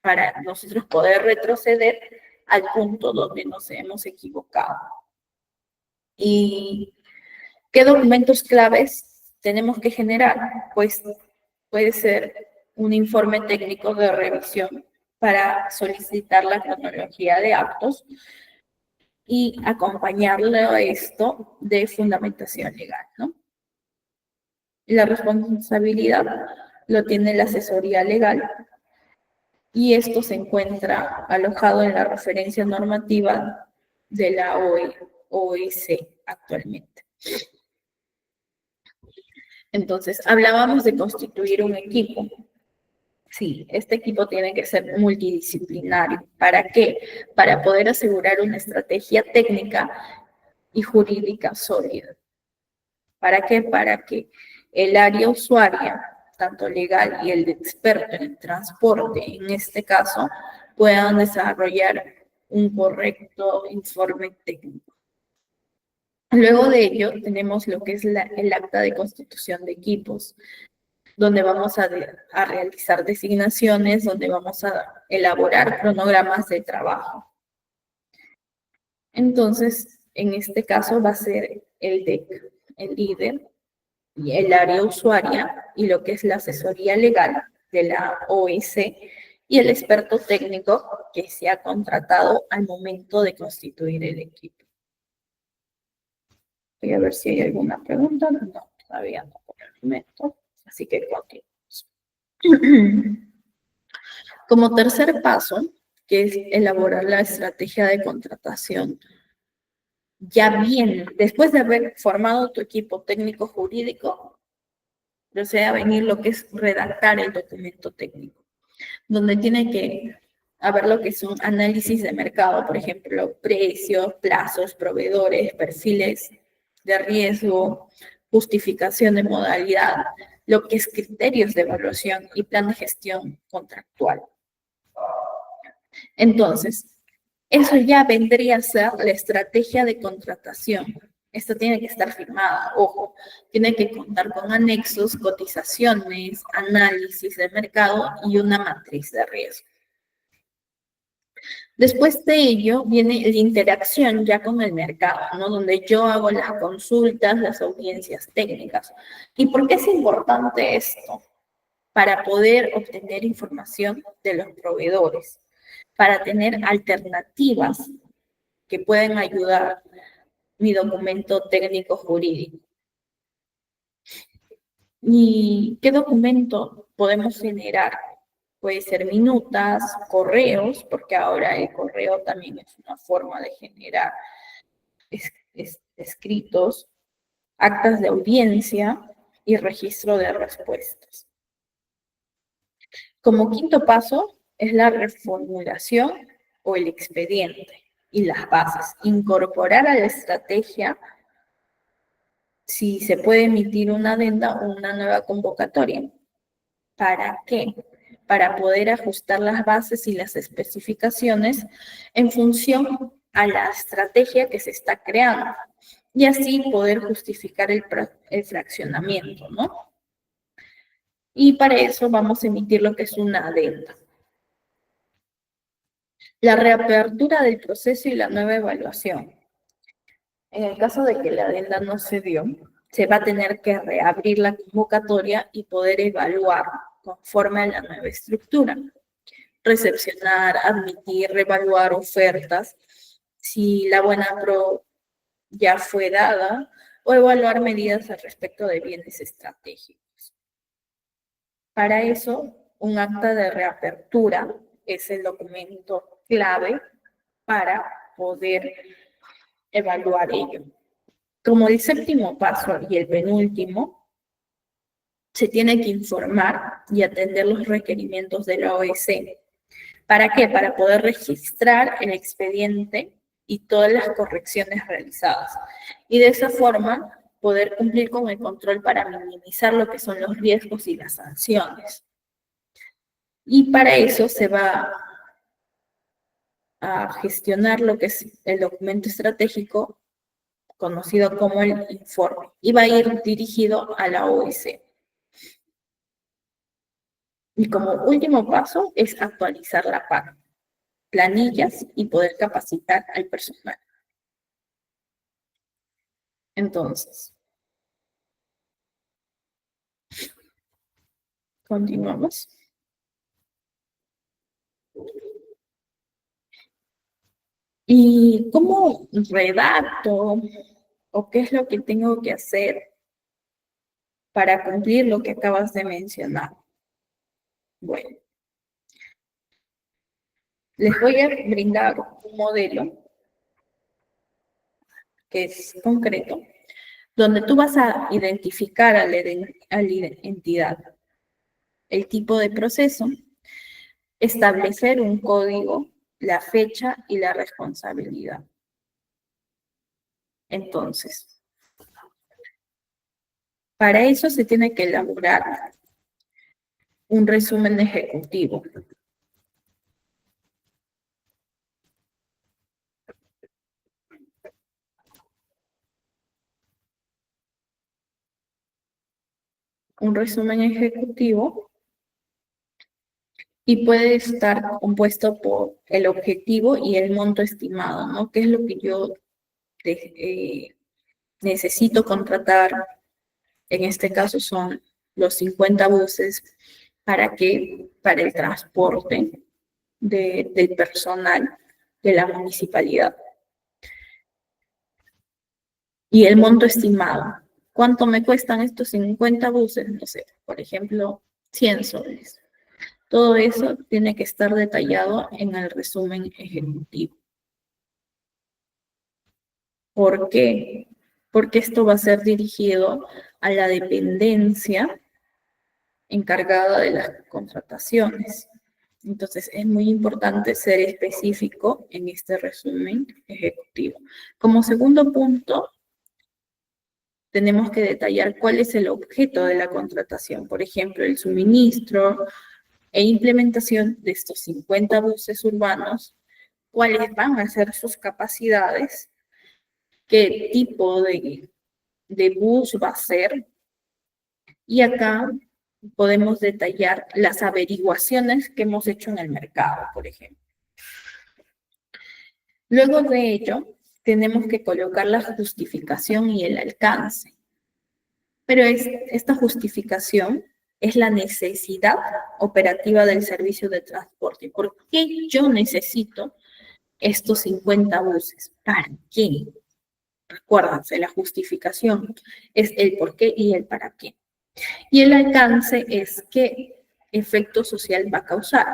para nosotros poder retroceder al punto donde nos hemos equivocado. ¿Y qué documentos claves tenemos que generar? Pues puede ser un informe técnico de revisión para solicitar la cronología de actos y acompañarle a esto de fundamentación legal, ¿no? La responsabilidad lo tiene la asesoría legal y esto se encuentra alojado en la referencia normativa de la OIC actualmente. Entonces, hablábamos de constituir un equipo. Sí, este equipo tiene que ser multidisciplinario. ¿Para qué? Para poder asegurar una estrategia técnica y jurídica sólida. ¿Para qué? Para que el área usuaria, tanto legal y el de experto en el transporte, en este caso, puedan desarrollar un correcto informe técnico. Luego de ello, tenemos lo que es el acta de constitución de equipos, donde vamos a realizar designaciones, donde vamos a elaborar cronogramas de trabajo. Entonces, en este caso va a ser el DEC, el líder, y el área usuaria, y lo que es la asesoría legal de la OIC, y el experto técnico que se ha contratado al momento de constituir el equipo. Voy a ver si hay alguna pregunta. No, todavía no por el momento. Así que continuamos. Como tercer paso, que es elaborar la estrategia de contratación, ya bien, después de haber formado tu equipo técnico jurídico, procede a venir lo que es redactar el documento técnico, donde tiene que haber lo que es un análisis de mercado, por ejemplo, precios, plazos, proveedores, perfiles de riesgo, justificación de modalidad, lo que es criterios de evaluación y plan de gestión contractual. Entonces, eso ya vendría a ser la estrategia de contratación. Esto tiene que estar firmada, ojo, tiene que contar con anexos, cotizaciones, análisis de mercado y una matriz de riesgo. Después de ello viene la interacción ya con el mercado, ¿no? Donde yo hago las consultas, las audiencias técnicas. ¿Y por qué es importante esto? Para poder obtener información de los proveedores, para tener alternativas que pueden ayudar mi documento técnico jurídico. ¿Y qué documento podemos generar? Puede ser minutas, correos, porque ahora el correo también es una forma de generar escritos, actas de audiencia y registro de respuestas. Como quinto paso es la reformulación o el expediente y las bases. Incorporar a la estrategia si se puede emitir una adenda o una nueva convocatoria. ¿Para qué? Para poder ajustar las bases y las especificaciones en función a la estrategia que se está creando y así poder justificar el fraccionamiento, ¿no? Y para eso vamos a emitir lo que es una adenda. La reapertura del proceso y la nueva evaluación. En el caso de que la adenda no se dio, se va a tener que reabrir la convocatoria y poder evaluar conforme a la nueva estructura. Recepcionar, admitir, reevaluar ofertas, si la buena pro ya fue dada, o evaluar medidas al respecto de bienes estratégicos. Para eso, un acta de reapertura es el documento clave para poder evaluar ello. Como el séptimo paso y el penúltimo, se tiene que informar y atender los requerimientos de la OIC. ¿Para qué? Para poder registrar el expediente y todas las correcciones realizadas. Y de esa forma, poder cumplir con el control para minimizar lo que son los riesgos y las sanciones. Y para eso se va a gestionar lo que es el documento estratégico, conocido como el informe, y va a ir dirigido a la OIC. Y como último paso es actualizar la PAC, planillas y poder capacitar al personal. Entonces, continuamos. ¿Y cómo redacto o qué es lo que tengo que hacer para cumplir lo que acabas de mencionar? Bueno, les voy a brindar un modelo que es concreto, donde tú vas a identificar a la entidad, el tipo de proceso, establecer un código, la fecha y la responsabilidad. Entonces, para eso se tiene que elaborar un resumen ejecutivo. Un resumen ejecutivo y puede estar compuesto por el objetivo y el monto estimado, ¿no? ¿Qué es lo que yo necesito contratar? En este caso son los 50 buses para el transporte del personal de la municipalidad. Y el monto estimado. ¿Cuánto me cuestan estos 50 buses? No sé, por ejemplo, 100 soles. Todo eso tiene que estar detallado en el resumen ejecutivo. ¿Por qué? Porque esto va a ser dirigido a la dependencia encargada de las contrataciones. Entonces, es muy importante ser específico en este resumen ejecutivo. Como segundo punto, tenemos que detallar cuál es el objeto de la contratación. Por ejemplo, el suministro e implementación de estos 50 buses urbanos, cuáles van a ser sus capacidades, qué tipo de bus va a ser. Y acá podemos detallar las averiguaciones que hemos hecho en el mercado, por ejemplo. Luego de ello, tenemos que colocar la justificación y el alcance. Pero esta justificación es la necesidad operativa del servicio de transporte. ¿Por qué yo necesito estos 50 buses? ¿Para qué? Recuérdense, la justificación es el por qué y el para qué. Y el alcance es qué efecto social va a causar.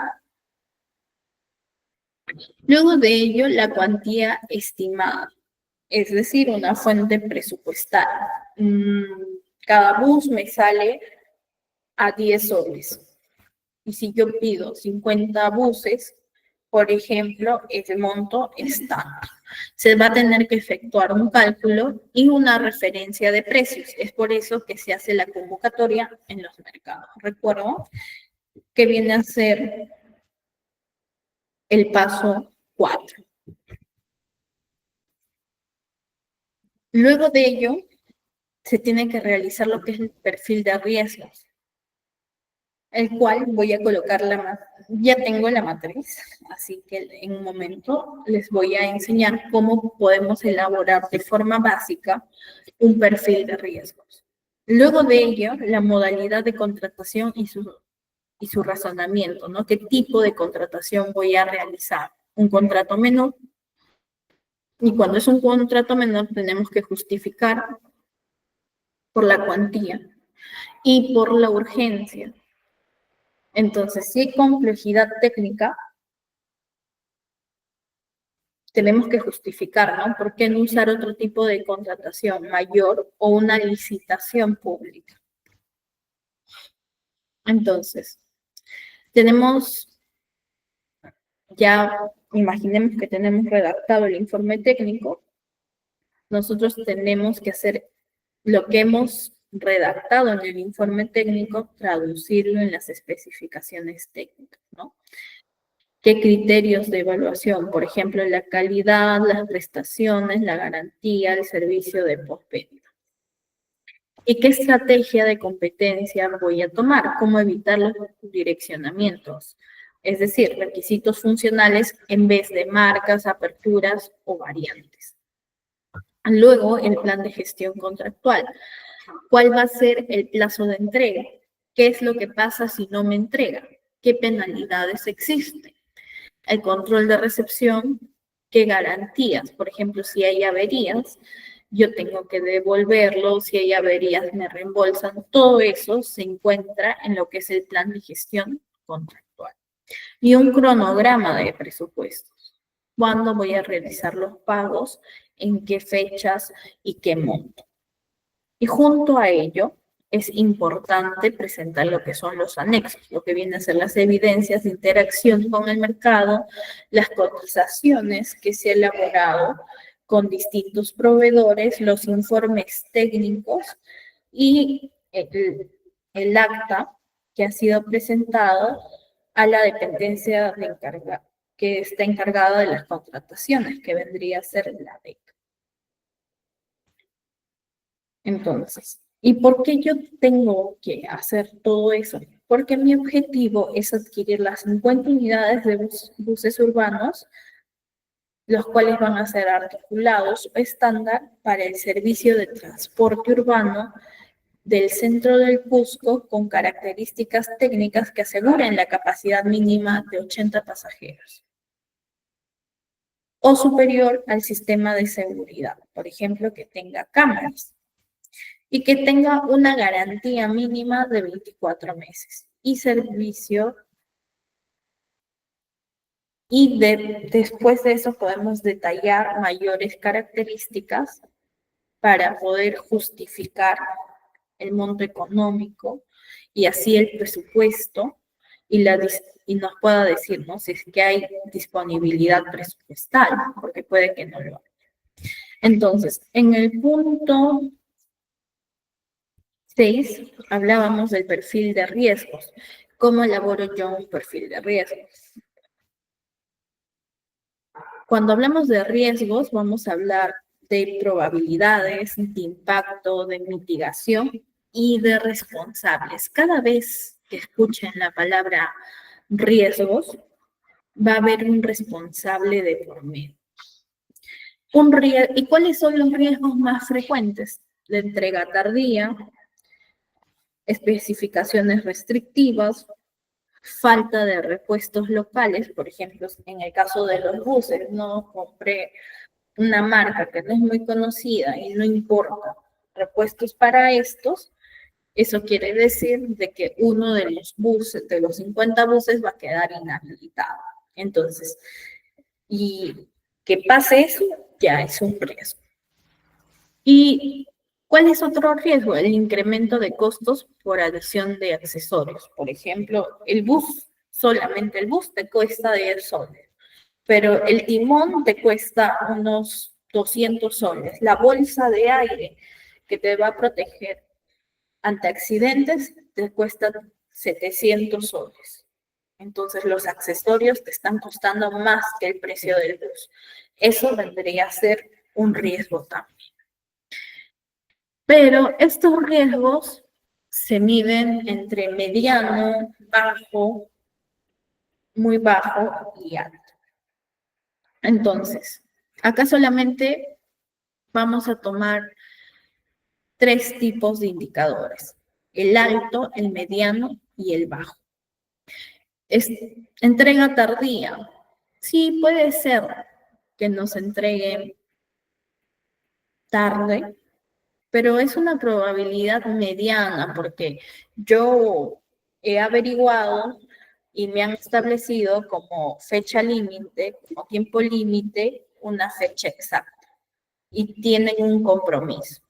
Luego de ello, la cuantía estimada, es decir, una fuente presupuestal. Cada bus me sale a 10 soles. Y si yo pido 50 buses, por ejemplo, ese monto es tanto. Se va a tener que efectuar un cálculo y una referencia de precios. Es por eso que se hace la convocatoria en los mercados. Recuerdo que viene a ser el paso 4. Luego de ello, se tiene que realizar lo que es el perfil de riesgos, el cual voy a colocar ya tengo la matriz, así que en un momento les voy a enseñar cómo podemos elaborar de forma básica un perfil de riesgos. Luego de ello, la modalidad de contratación y su razonamiento, ¿no? ¿Qué tipo de contratación voy a realizar? Un contrato menor. Y cuando es un contrato menor, tenemos que justificar por la cuantía y por la urgencia. Entonces, si hay complejidad técnica, tenemos que justificar, ¿no? ¿Por qué no usar otro tipo de contratación mayor o una licitación pública? Entonces, imaginemos que tenemos redactado el informe técnico. Nosotros tenemos que hacer lo que hemos redactado en el informe técnico, traducirlo en las especificaciones técnicas, ¿no? ¿Qué criterios de evaluación? Por ejemplo, la calidad, las prestaciones, la garantía, el servicio de postventa. ¿Y qué estrategia de competencia voy a tomar? ¿Cómo evitar los direccionamientos? Es decir, requisitos funcionales en vez de marcas, aperturas o variantes. Luego, el plan de gestión contractual. ¿Cuál va a ser el plazo de entrega? ¿Qué es lo que pasa si no me entrega? ¿Qué penalidades existen? El control de recepción, ¿qué garantías? Por ejemplo, si hay averías, yo tengo que devolverlo, si hay averías me reembolsan. Todo eso se encuentra en lo que es el plan de gestión contractual. Y un cronograma de presupuestos. ¿Cuándo voy a realizar los pagos? ¿En qué fechas y qué monto? Y junto a ello, es importante presentar lo que son los anexos, lo que vienen a ser las evidencias de interacción con el mercado, las cotizaciones que se han elaborado con distintos proveedores, los informes técnicos y el acta que ha sido presentado a la dependencia que está encargada de las contrataciones, que vendría a ser la DEC. Entonces, ¿y por qué yo tengo que hacer todo eso? Porque mi objetivo es adquirir las 50 unidades de buses urbanos, los cuales van a ser articulados o estándar para el servicio de transporte urbano del centro del Cusco con características técnicas que aseguren la capacidad mínima de 80 pasajeros o superior al sistema de seguridad, por ejemplo, que tenga cámaras y que tenga una garantía mínima de 24 meses y servicio. Y después de eso podemos detallar mayores características para poder justificar el monto económico y así el presupuesto y nos pueda decir, ¿no?, si es que hay disponibilidad presupuestal, porque puede que no lo haya. Entonces, en el punto 6 hablábamos del perfil de riesgos. ¿Cómo elaboro yo un perfil de riesgos? Cuando hablamos de riesgos, vamos a hablar de probabilidades, de impacto, de mitigación y de responsables. Cada vez que escuchen la palabra riesgos, va a haber un responsable de por medio. ¿Y cuáles son los riesgos más frecuentes? La entrega tardía, especificaciones restrictivas, falta de repuestos locales, por ejemplo, en el caso de los buses, no compré una marca que no es muy conocida y no importa repuestos para estos, eso quiere decir de que uno de los buses, de los 50 buses, va a quedar inhabilitado. Entonces, y que pase eso ya es un riesgo. ¿Y cuál es otro riesgo? El incremento de costos por adición de accesorios. Por ejemplo, solamente el bus te cuesta 10 soles, pero el timón te cuesta unos 200 soles. La bolsa de aire que te va a proteger ante accidentes te cuesta 700 soles. Entonces los accesorios te están costando más que el precio del bus. Eso vendría a ser un riesgo también. Pero estos riesgos se miden entre mediano, bajo, muy bajo y alto. Entonces, acá solamente vamos a tomar 3 tipos de indicadores: el alto, el mediano y el bajo. Entrega tardía. Sí, puede ser que nos entreguen tarde, pero es una probabilidad mediana porque yo he averiguado y me han establecido como fecha límite, como tiempo límite, una fecha exacta y tienen un compromiso.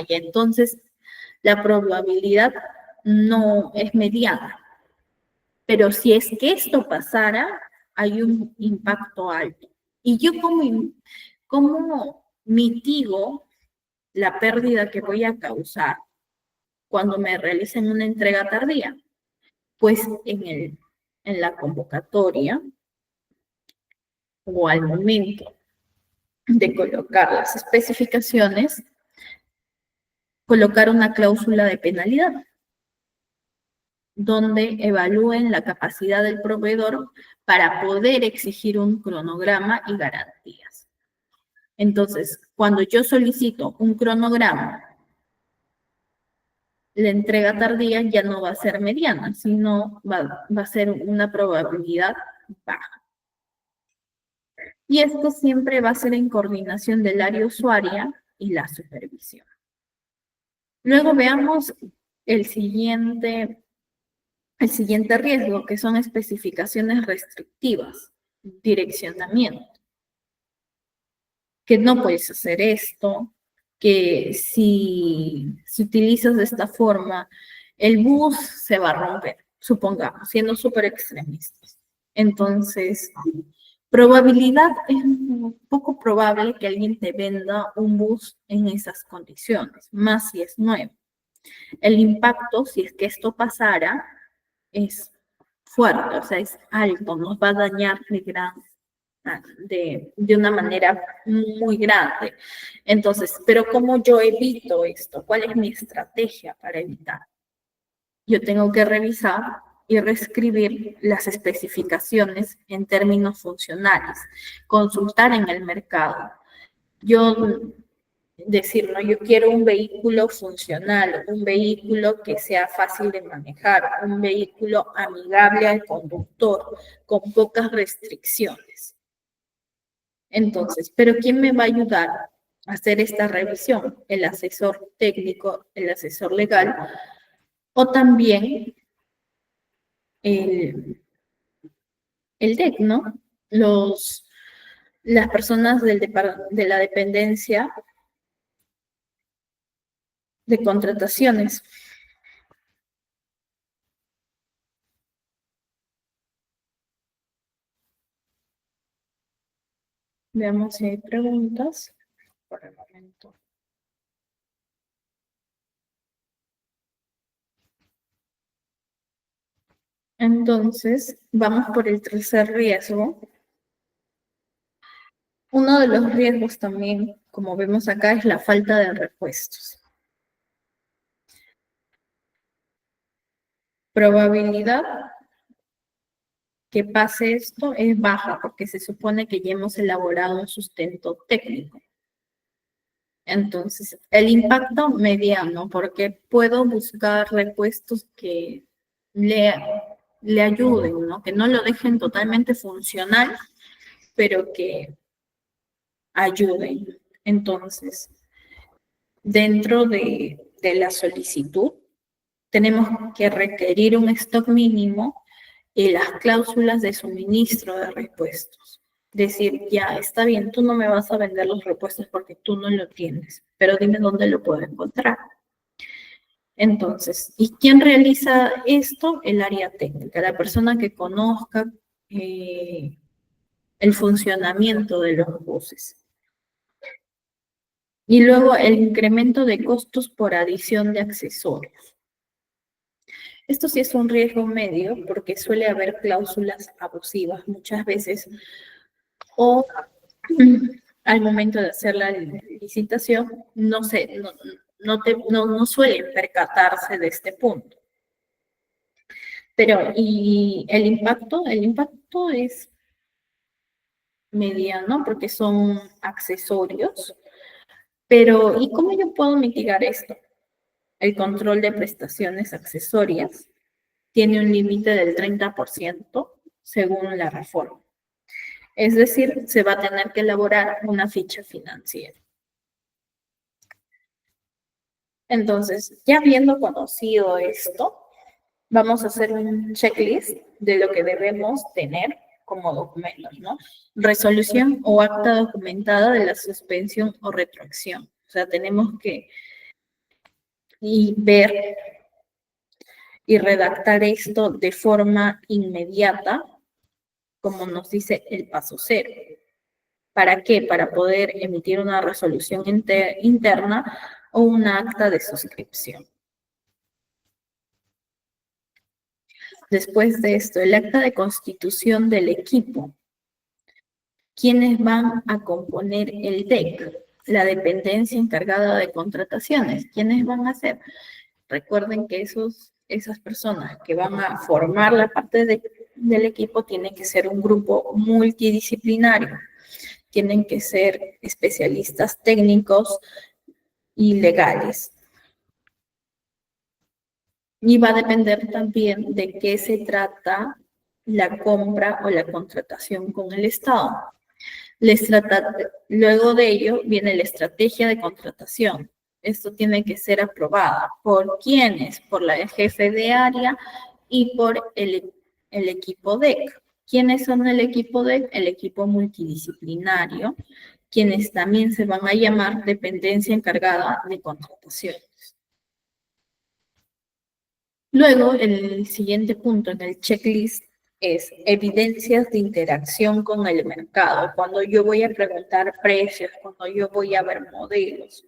Entonces, la probabilidad no es mediana. Pero si es que esto pasara, hay un impacto alto. ¿Y yo cómo mitigo la pérdida que voy a causar cuando me realicen una entrega tardía? Pues en la convocatoria o al momento de colocar las especificaciones, colocar una cláusula de penalidad, donde evalúen la capacidad del proveedor para poder exigir un cronograma y garantías. Entonces, cuando yo solicito un cronograma, la entrega tardía ya no va a ser mediana, sino va a ser una probabilidad baja. Y esto siempre va a ser en coordinación del área usuaria y la supervisión. Luego veamos el siguiente riesgo, que son especificaciones restrictivas, direccionamiento. Que no puedes hacer esto, que si utilizas de esta forma, el bus se va a romper, supongamos, siendo súper extremistas. Entonces, probabilidad es poco probable que alguien te venda un bus en esas condiciones, más si es nuevo. El impacto, si es que esto pasara, es fuerte, o sea, es alto, nos va a dañar de una manera muy grande. Entonces, pero ¿cómo yo evito esto? ¿Cuál es mi estrategia para evitar? Yo tengo que revisar y reescribir las especificaciones en términos funcionales, consultar en el mercado. Decir, no, yo quiero un vehículo funcional, un vehículo que sea fácil de manejar, un vehículo amigable al conductor, con pocas restricciones. Entonces, ¿pero quién me va a ayudar a hacer esta revisión? El asesor técnico, el asesor legal, o también el DEC, ¿no? Las personas de la dependencia de contrataciones. Veamos si hay preguntas por el momento. Entonces, vamos por el tercer riesgo. Uno de los riesgos también, como vemos acá, es la falta de repuestos. Probabilidad que pase esto es baja, porque se supone que ya hemos elaborado un sustento técnico. Entonces, el impacto mediano, porque puedo buscar repuestos que le ayuden, ¿no? Que no lo dejen totalmente funcional, pero que ayuden. Entonces, dentro de la solicitud, tenemos que requerir un stock mínimo y las cláusulas de suministro de repuestos. Decir, ya, está bien, tú no me vas a vender los repuestos porque tú no lo tienes, pero dime dónde lo puedo encontrar. Entonces, ¿y quién realiza esto? El área técnica, la persona que conozca el funcionamiento de los buses. Y luego el incremento de costos por adición de accesorios. Esto sí es un riesgo medio porque suele haber cláusulas abusivas muchas veces o al momento de hacer la licitación no suelen percatarse de este punto. Pero, ¿y el impacto? El impacto es mediano porque son accesorios. Pero, ¿y cómo yo puedo mitigar esto? El control de prestaciones accesorias tiene un límite del 30% según la reforma. Es decir, se va a tener que elaborar una ficha financiera. Entonces, ya habiendo conocido esto, vamos a hacer un checklist de lo que debemos tener como documentos, ¿no? Resolución o acta documentada de la suspensión o retroacción. O sea, tenemos que ver y redactar esto de forma inmediata, como nos dice el paso 0. ¿Para qué? Para poder emitir una resolución interna o una acta de suscripción. Después de esto, el acta de constitución del equipo. ¿Quiénes van a componer el DEC? la dependencia encargada de contrataciones. ¿Quiénes van a ser? Recuerden que esas personas que van a formar la parte del equipo tienen que ser un grupo multidisciplinario. Tienen que ser especialistas técnicos y legales. Y va a depender también de qué se trata la compra o la contratación con el Estado. Luego de ello viene la estrategia de contratación. Esto tiene que ser aprobada. ¿Por quiénes? Por el jefe de área y por el equipo DEC. ¿Quiénes son el equipo DEC? El equipo multidisciplinario, quienes también se van a llamar dependencia encargada de contrataciones. Luego, el siguiente punto en el checklist es evidencias de interacción con el mercado. Cuando yo voy a preguntar precios, cuando yo voy a ver modelos.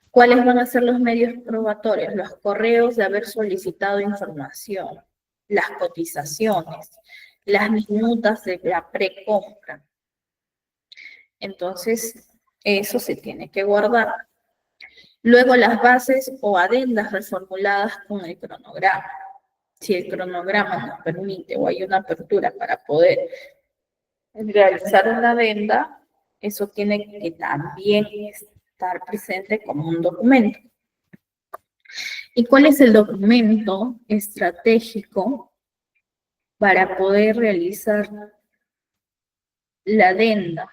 ¿Cuáles van a ser los medios probatorios? Los correos de haber solicitado información, las cotizaciones, las minutas de la precompra. Entonces, eso se tiene que guardar. Luego, las bases o adendas reformuladas con el cronograma. Si el cronograma nos permite o hay una apertura para poder realizar una adenda, eso tiene que también estar presente como un documento. ¿Y cuál es el documento estratégico para poder realizar la adenda?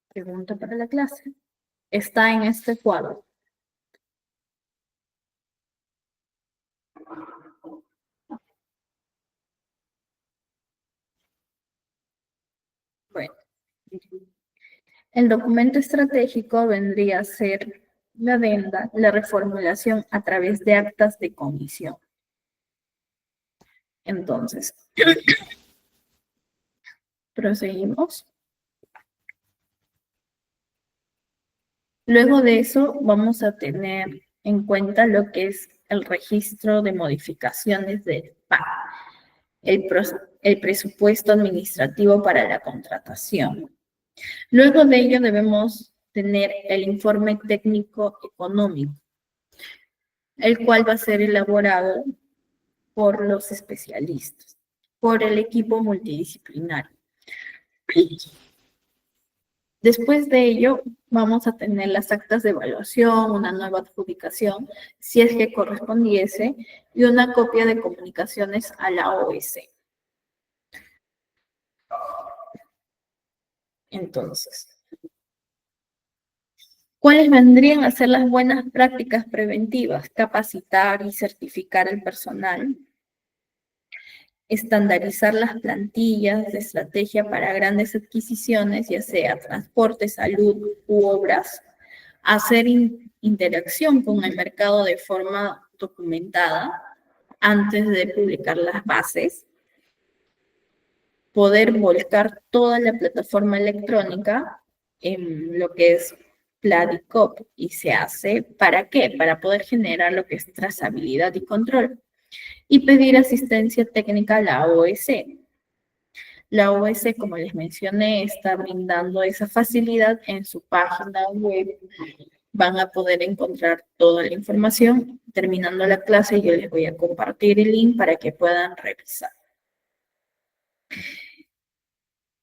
Pregunta para la clase. Está en este cuadro. Bueno, el documento estratégico vendría a ser la adenda, la reformulación a través de actas de comisión. Entonces, proseguimos. Luego de eso, vamos a tener en cuenta lo que es el registro de modificaciones del PAC, el presupuesto administrativo para la contratación. Luego de ello debemos tener el informe técnico económico, el cual va a ser elaborado por los especialistas, por el equipo multidisciplinario. Después de ello, vamos a tener las actas de evaluación, una nueva adjudicación, si es que correspondiese, y una copia de comunicaciones a la OS. Entonces, ¿cuáles vendrían a ser las buenas prácticas preventivas? Capacitar y certificar al personal, estandarizar las plantillas de estrategia para grandes adquisiciones, ya sea transporte, salud u obras, hacer interacción con el mercado de forma documentada antes de publicar las bases, poder volcar toda la plataforma electrónica en lo que es Pladicop, y se hace, ¿para qué? Para poder generar lo que es trazabilidad y control, y pedir asistencia técnica a la OS. La OS, como les mencioné, está brindando esa facilidad en su página web. Van a poder encontrar toda la información. Terminando la clase, yo les voy a compartir el link para que puedan revisar.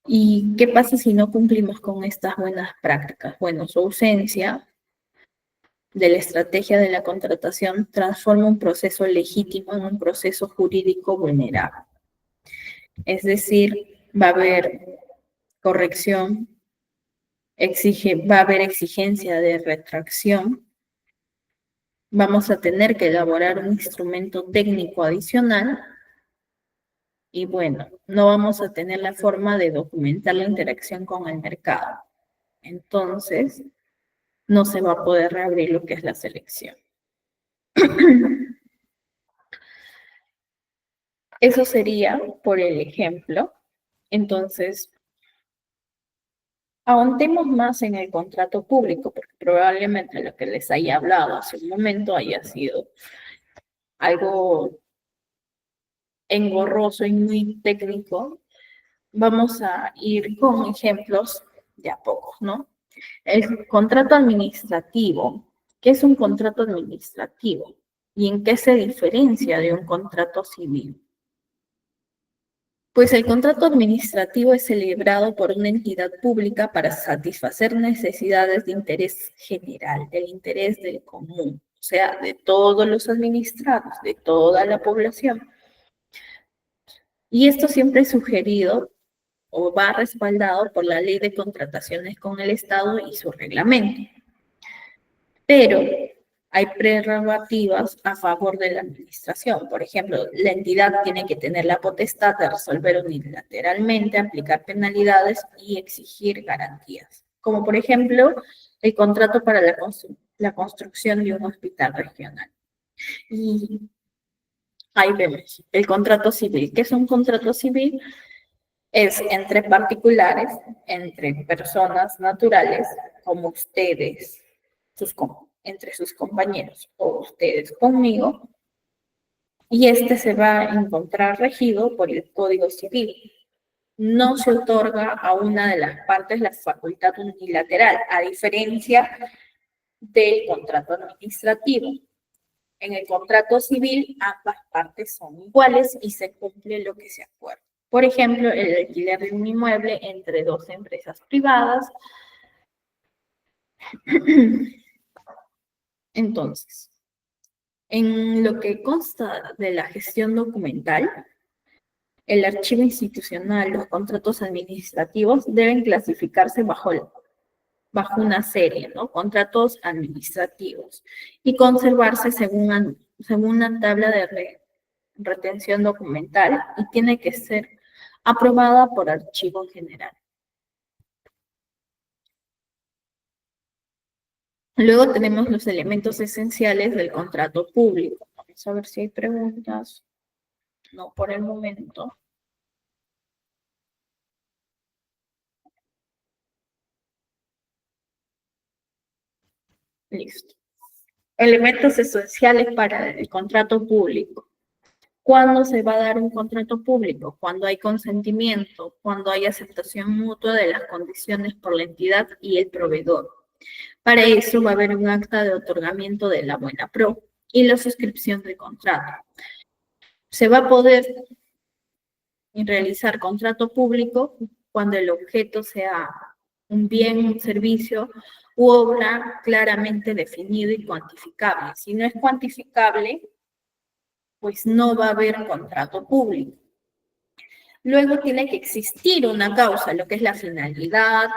¿Y qué pasa si no cumplimos con estas buenas prácticas? Bueno, su ausencia de la estrategia de la contratación transforma un proceso legítimo en un proceso jurídico vulnerable. Es decir, va a haber corrección, va a haber exigencia de retracción, vamos a tener que elaborar un instrumento técnico adicional y bueno, no vamos a tener la forma de documentar la interacción con el mercado. Entonces, no se va a poder reabrir lo que es la selección. Eso sería por el ejemplo. Entonces, ahondemos más en el contrato público, porque probablemente lo que les haya hablado hace un momento haya sido algo engorroso y muy técnico, Vamos a ir con ejemplos de a poco, ¿no? El contrato administrativo. ¿Qué es un contrato administrativo? ¿Y en qué se diferencia de un contrato civil? Pues el contrato administrativo es celebrado por una entidad pública para satisfacer necesidades de interés general, del interés del común, o sea, de todos los administrados, de toda la población. Y esto siempre es sugerido o va respaldado por la Ley de Contrataciones con el Estado y su reglamento. Pero hay prerrogativas a favor de la administración. Por ejemplo, la entidad tiene que tener la potestad de resolver unilateralmente, aplicar penalidades y exigir garantías. Como por ejemplo, el contrato para la construcción de un hospital regional. Y ahí vemos el contrato civil. ¿Qué es un contrato civil? Es entre particulares, entre personas naturales, como ustedes, entre sus compañeros o ustedes conmigo, y este se va a encontrar regido por el Código Civil. No se otorga a una de las partes la facultad unilateral, a diferencia del contrato administrativo. En el contrato civil, ambas partes son iguales y se cumple lo que se acuerda. Por ejemplo, el alquiler de un inmueble entre dos empresas privadas. Entonces, en lo que consta de la gestión documental, el archivo institucional, los contratos administrativos deben clasificarse bajo una serie, ¿no? Contratos administrativos y conservarse según una tabla de retención documental y tiene que ser aprobada por archivo general. Luego tenemos los elementos esenciales del contrato público. Vamos a ver si hay preguntas. No, por el momento. Listo. Elementos esenciales para el contrato público. ¿Cuándo se va a dar un contrato público? Cuando hay consentimiento, cuando hay aceptación mutua de las condiciones por la entidad y el proveedor. Para eso va a haber un acta de otorgamiento de la buena pro y la suscripción del contrato. Se va a poder realizar contrato público cuando el objeto sea un bien, un servicio u obra claramente definido y cuantificable. Si no es cuantificable, pues no va a haber contrato público. Luego tiene que existir una causa, lo que es la finalidad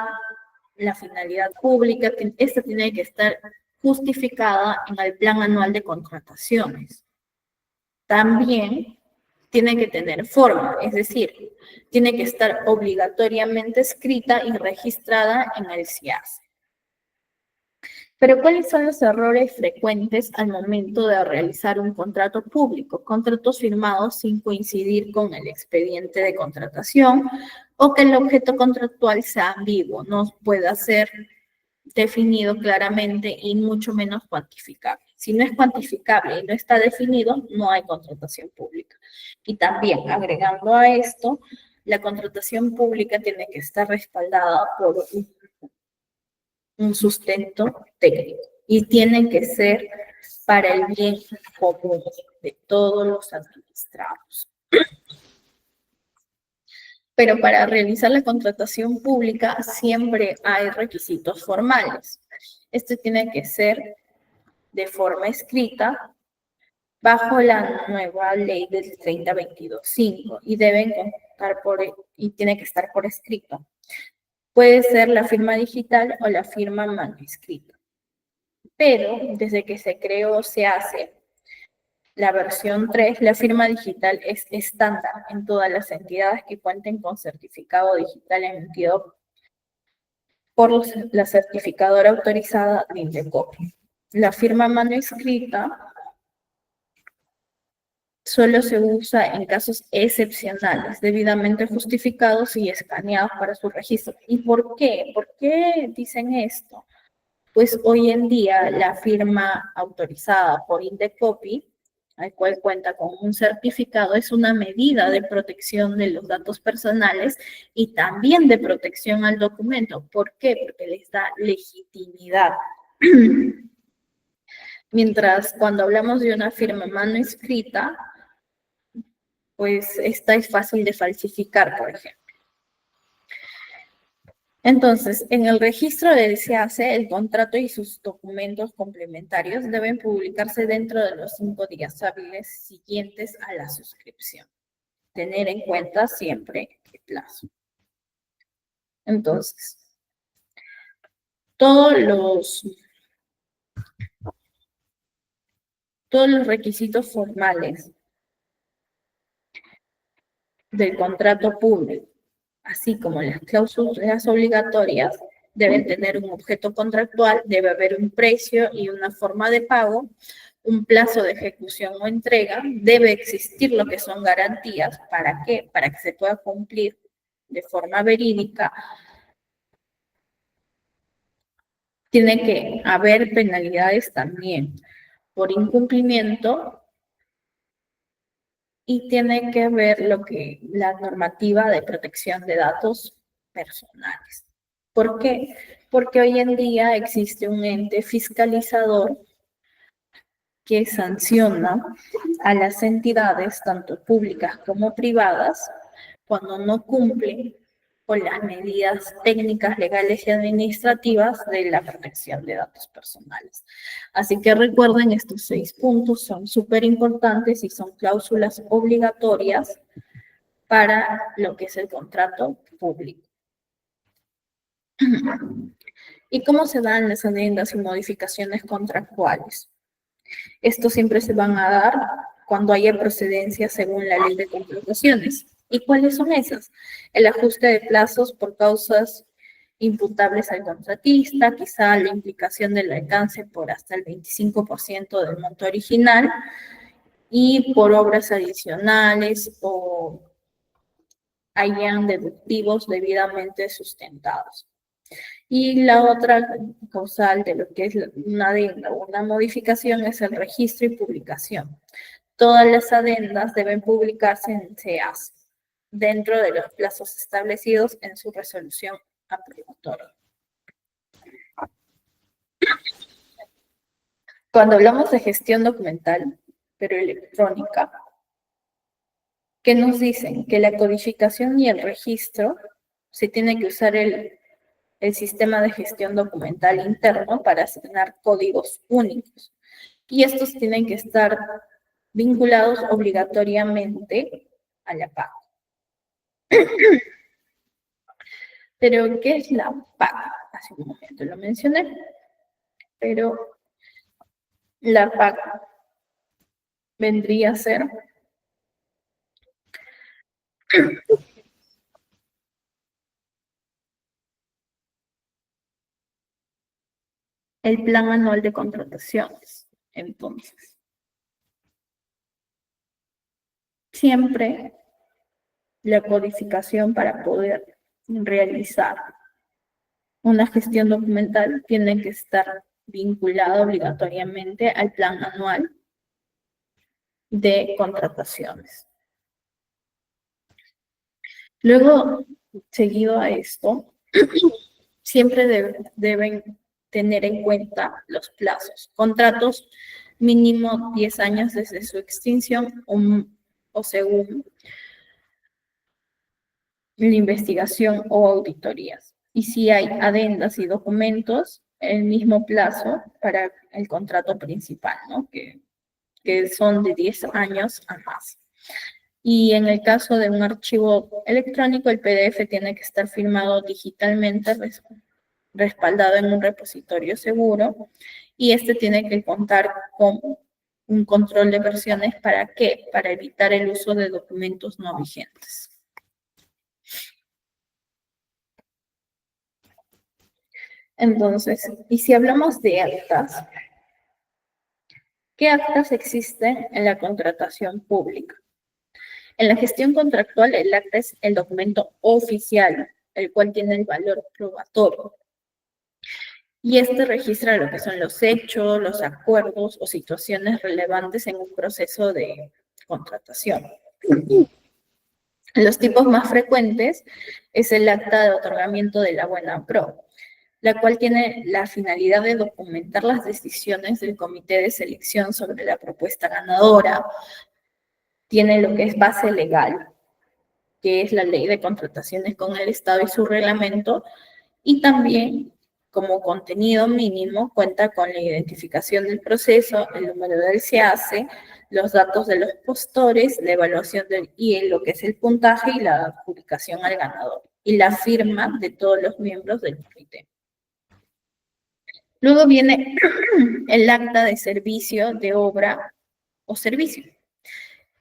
pública, esta tiene que estar justificada en el plan anual de contrataciones. También tiene que tener forma, es decir, tiene que estar obligatoriamente escrita y registrada en el CIAS. Pero ¿cuáles son los errores frecuentes al momento de realizar un contrato público? Contratos firmados sin coincidir con el expediente de contratación o que el objeto contractual sea ambiguo, no pueda ser definido claramente y mucho menos cuantificable. Si no es cuantificable y no está definido, no hay contratación pública. Y también, agregando a esto, la contratación pública tiene que estar respaldada por un sustento técnico y tiene que ser para el bien común de todos los administrados. Pero para realizar la contratación pública siempre hay requisitos formales. Este tiene que ser de forma escrita bajo la nueva ley del 3022.5 y tiene que estar por escrito. Puede ser la firma digital o la firma manuscrita. Pero desde que se hace la versión 3, la firma digital es estándar en todas las entidades que cuenten con certificado digital emitido por la certificadora autorizada de Indecopy. La firma manuscrita solo se usa en casos excepcionales, debidamente justificados y escaneados para su registro. ¿Y por qué? ¿Por qué dicen esto? Pues hoy en día la firma autorizada por Indecopy al cual cuenta con un certificado, es una medida de protección de los datos personales y también de protección al documento. ¿Por qué? Porque les da legitimidad. Mientras cuando hablamos de una firma manuscrita, pues esta es fácil de falsificar, por ejemplo. Entonces, en el registro del SEACE, el contrato y sus documentos complementarios deben publicarse dentro de los 5 días hábiles siguientes a la suscripción. Tener en cuenta siempre el plazo. Entonces, todos los requisitos formales del contrato público, así como las cláusulas obligatorias, deben tener un objeto contractual, debe haber un precio y una forma de pago, un plazo de ejecución o entrega, debe existir lo que son garantías. ¿Para qué? Para que se pueda cumplir de forma verídica. Tiene que haber penalidades también por incumplimiento y tiene que ver la normativa de protección de datos personales. ¿Por qué? Porque hoy en día existe un ente fiscalizador que sanciona a las entidades, tanto públicas como privadas, cuando no cumplen con las medidas técnicas, legales y administrativas de la protección de datos personales. Así que recuerden, estos 6 puntos son súper importantes y son cláusulas obligatorias para lo que es el contrato público. ¿Y cómo se dan las adendas y modificaciones contractuales? Estos siempre se van a dar cuando haya procedencia según la ley de contrataciones. ¿Y cuáles son esas? El ajuste de plazos por causas imputables al contratista, quizá la implicación del alcance por hasta el 25% del monto original y por obras adicionales o hayan deductivos debidamente sustentados. Y la otra causal de lo que es una adenda o una modificación es el registro y publicación. Todas las adendas deben publicarse en SEACE dentro de los plazos establecidos en su resolución aprobatoria. Cuando hablamos de gestión documental, pero electrónica, ¿qué nos dicen? Que la codificación y el registro se tiene que usar el sistema de gestión documental interno para asignar códigos únicos. Y estos tienen que estar vinculados obligatoriamente a la PAC. Pero, ¿qué es la PAC? Hace un momento lo mencioné, pero la PAC vendría a ser el Plan Anual de Contrataciones. Entonces, siempre la codificación para poder realizar una gestión documental tiene que estar vinculada obligatoriamente al Plan Anual de Contrataciones. Luego, seguido a esto, siempre deben tener en cuenta los plazos. Contratos mínimo 10 años desde su extinción o según la investigación o auditorías. Y si hay adendas y documentos, el mismo plazo para el contrato principal, ¿no? Que son de 10 años a más. Y en el caso de un archivo electrónico, el PDF tiene que estar firmado digitalmente, respaldado en un repositorio seguro, y este tiene que contar con un control de versiones. ¿Para qué? Para evitar el uso de documentos no vigentes. Entonces, y si hablamos de actas, ¿qué actas existen en la contratación pública? En la gestión contractual, el acta es el documento oficial, el cual tiene el valor probatorio. y este registra lo que son los hechos, los acuerdos o situaciones relevantes en un proceso de contratación. Los tipos más frecuentes es el acta de otorgamiento de la buena pro, la cual tiene la finalidad de documentar las decisiones del comité de selección sobre la propuesta ganadora. Tiene lo que es base legal, que es la ley de contrataciones con el Estado y su reglamento, y también como contenido mínimo cuenta con la identificación del proceso, el número del SEACE, los datos de los postores, la evaluación y lo que es el puntaje y la adjudicación al ganador, y la firma de todos los miembros del comité. Luego viene el acta de servicio de obra o servicio,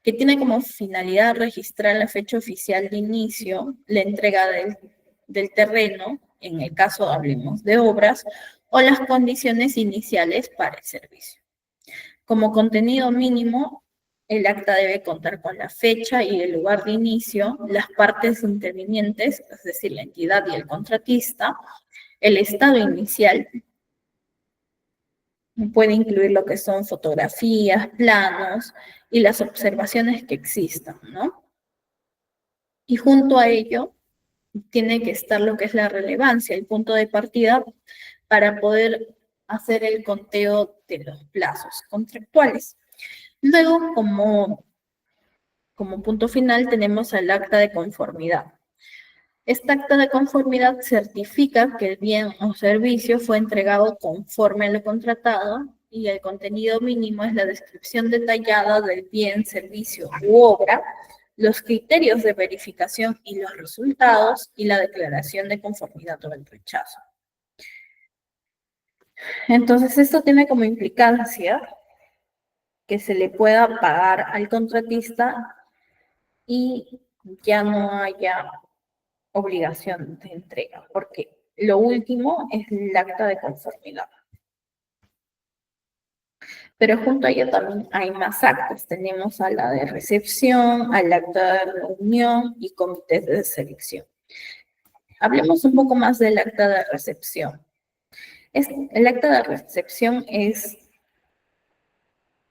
que tiene como finalidad registrar la fecha oficial de inicio, la entrega del terreno, en el caso hablemos de obras, o las condiciones iniciales para el servicio. Como contenido mínimo, el acta debe contar con la fecha y el lugar de inicio, las partes intervinientes, es decir, la entidad y el contratista, el estado inicial, puede incluir lo que son fotografías, planos y las observaciones que existan, ¿no? Y junto a ello, tiene que estar lo que es la relevancia, el punto de partida para poder hacer el conteo de los plazos contractuales. Luego, como punto final, tenemos el acta de conformidad. Esta acta de conformidad certifica que el bien o servicio fue entregado conforme a lo contratado y el contenido mínimo es la descripción detallada del bien, servicio u obra, los criterios de verificación y los resultados y la declaración de conformidad o el rechazo. Entonces, esto tiene como implicancia que se le pueda pagar al contratista y ya no haya obligación de entrega, porque lo último es el acta de conformidad. Pero junto a ello también hay más actas. Tenemos a la de recepción, al acta de reunión y comités de selección. Hablemos un poco más del acta de recepción. El acta de recepción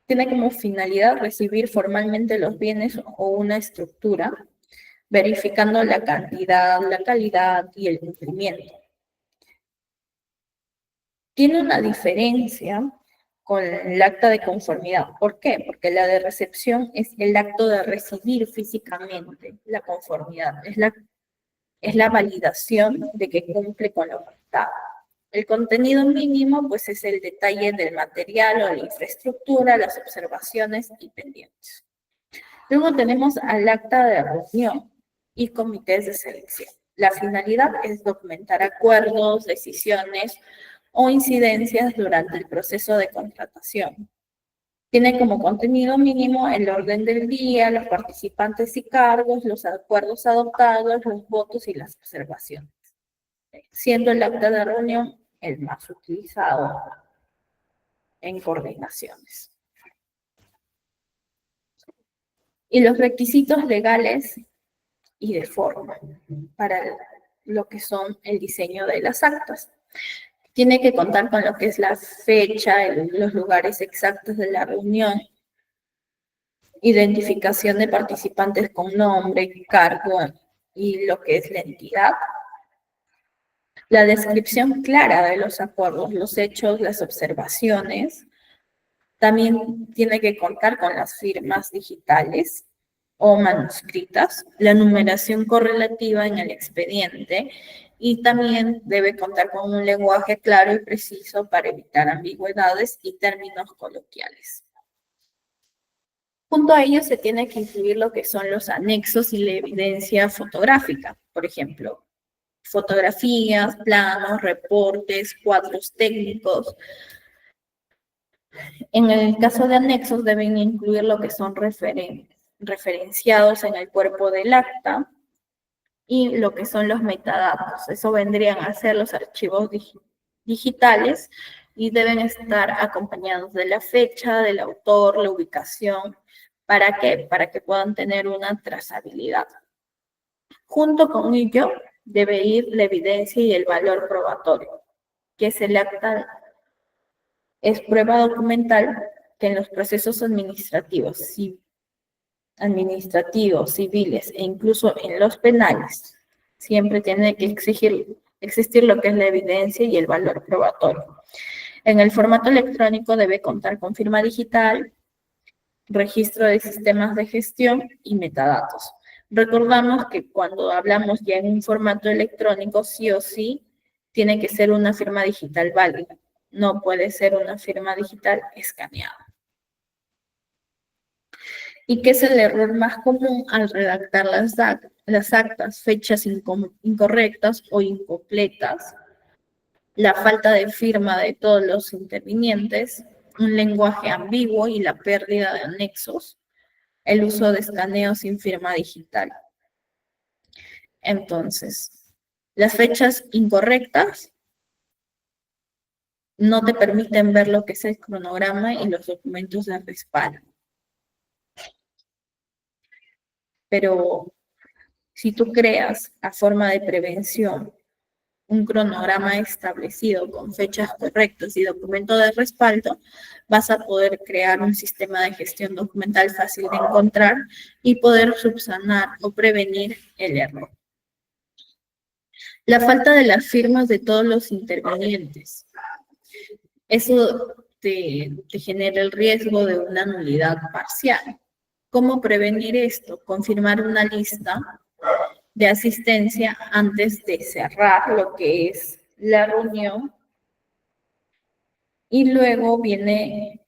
tiene como finalidad recibir formalmente los bienes o una estructura, verificando la cantidad, la calidad y el cumplimiento. Tiene una diferencia con el acta de conformidad. ¿Por qué? Porque la de recepción es el acto de recibir físicamente la conformidad, es la validación de que cumple con lo pactado. El contenido mínimo, pues, es el detalle del material o la infraestructura, las observaciones y pendientes. Luego tenemos al acta de reunión y comités de selección. La finalidad es documentar acuerdos, decisiones o incidencias durante el proceso de contratación. Tiene como contenido mínimo el orden del día, los participantes y cargos, los acuerdos adoptados, los votos y las observaciones, siendo el acta de reunión el más utilizado en coordinaciones. Y los requisitos legales y de forma para lo que son el diseño de las actas. Tiene que contar con lo que es la fecha, los lugares exactos de la reunión, identificación de participantes con nombre, cargo y lo que es la entidad. La descripción clara de los acuerdos, los hechos, las observaciones. También tiene que contar con las firmas digitales o manuscritas, la numeración correlativa en el expediente y también debe contar con un lenguaje claro y preciso para evitar ambigüedades y términos coloquiales. Junto a ello se tiene que incluir lo que son los anexos y la evidencia fotográfica, por ejemplo, fotografías, planos, reportes, cuadros técnicos. En el caso de anexos deben incluir lo que son referenciados en el cuerpo del acta y lo que son los metadatos. Eso vendrían a ser los archivos digitales y deben estar acompañados de la fecha, del autor, la ubicación. ¿Para qué? Para que puedan tener una trazabilidad. Junto con ello debe ir la evidencia y el valor probatorio. que es el acta, es prueba documental que en los procesos administrativos, civiles e incluso en los penales, siempre tiene que existir lo que es la evidencia y el valor probatorio. En el formato electrónico debe contar con firma digital, registro de sistemas de gestión y metadatos. Recordamos que cuando hablamos ya en un formato electrónico, sí o sí, tiene que ser una firma digital válida. No puede ser una firma digital escaneada. ¿Y qué es el error más común al redactar las actas? Fechas incorrectas o incompletas, la falta de firma de todos los intervinientes, un lenguaje ambiguo y la pérdida de anexos, el uso de escaneo sin firma digital. Entonces, las fechas incorrectas no te permiten ver lo que es el cronograma y los documentos de respaldo. Pero si tú creas a forma de prevención un cronograma establecido con fechas correctas y documento de respaldo, vas a poder crear un sistema de gestión documental fácil de encontrar y poder subsanar o prevenir el error. La falta de las firmas de todos los intervinientes. Eso te genera el riesgo de una nulidad parcial. ¿Cómo prevenir esto? Confirmar una lista de asistencia antes de cerrar lo que es la reunión. Y luego viene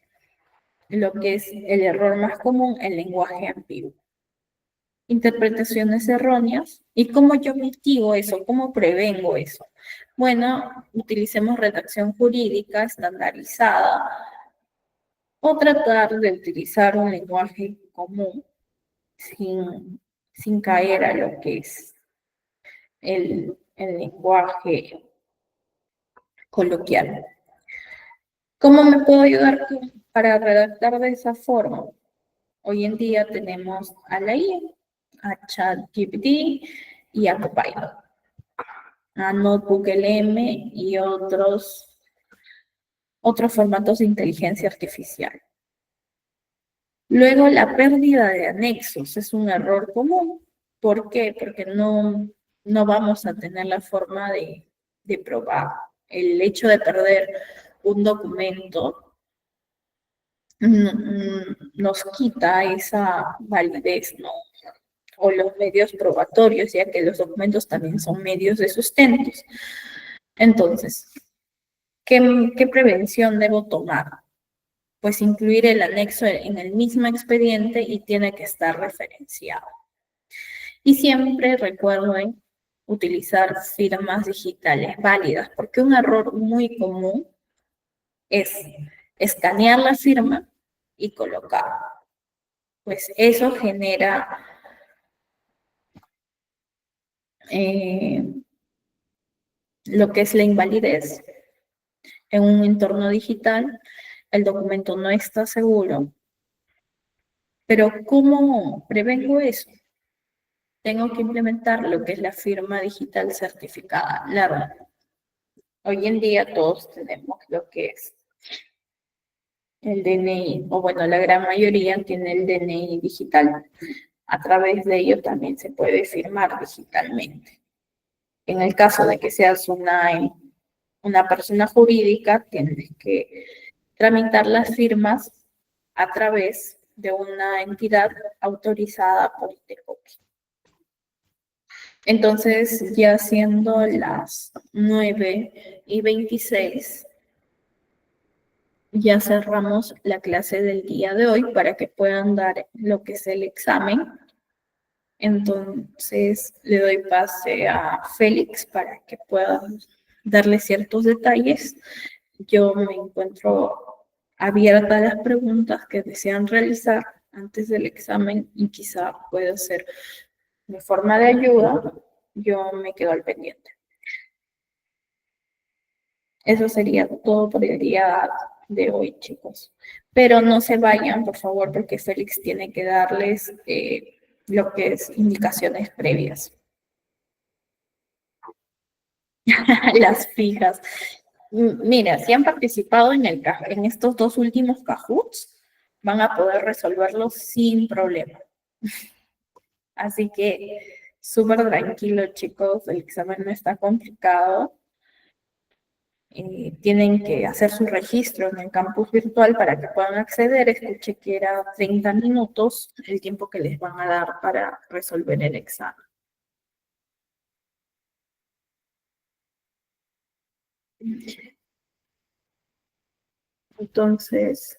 lo que es el error más común, el lenguaje ambiguo. Interpretaciones erróneas. ¿Y cómo yo mitigo eso? ¿Cómo prevengo eso? Bueno, utilicemos redacción jurídica estandarizada o tratar de utilizar un lenguaje común sin caer a lo que es el lenguaje coloquial. ¿Cómo me puedo ayudar para redactar de esa forma? Hoy en día tenemos a la IA, a ChatGPT y a Copilot, a NotebookLM y otros formatos de inteligencia artificial. Luego, la pérdida de anexos es un error común. ¿Por qué? Porque no vamos a tener la forma de probar. El hecho de perder un documento nos quita esa validez, ¿no? O los medios probatorios, ya que los documentos también son medios de sustentos. Entonces, ¿qué prevención debo tomar? Pues incluir el anexo en el mismo expediente y tiene que estar referenciado. Y siempre recuerden utilizar firmas digitales válidas, porque un error muy común es escanear la firma y colocar. Pues eso genera lo que es la invalidez. En un entorno digital, el documento no está seguro. Pero ¿cómo prevengo eso? Tengo que implementar lo que es la firma digital certificada. Hoy en día todos tenemos lo que es el DNI, o bueno, la gran mayoría tiene el DNI digital. A través de ello también se puede firmar digitalmente. En el caso de que seas una persona jurídica, tienes que tramitar las firmas a través de una entidad autorizada por Intecopi. Entonces, ya siendo las 9:26, ya cerramos la clase del día de hoy para que puedan dar lo que es el examen. Entonces, le doy pase a Félix para que pueda darle ciertos detalles. Yo me encuentro abierta a las preguntas que desean realizar antes del examen y quizá pueda ser de forma de ayuda. Yo me quedo al pendiente. Eso sería todo por el día de hoy, chicos. Pero no se vayan, por favor, porque Félix tiene que darles lo que es indicaciones previas. Las fijas. Mira, si han participado en estos 2 últimos Kahoots, van a poder resolverlos sin problema. Así que súper tranquilo, chicos, el examen no está complicado. Tienen que hacer su registro en el campus virtual para que puedan acceder. Escuché que era 30 minutos el tiempo que les van a dar para resolver el examen. Entonces,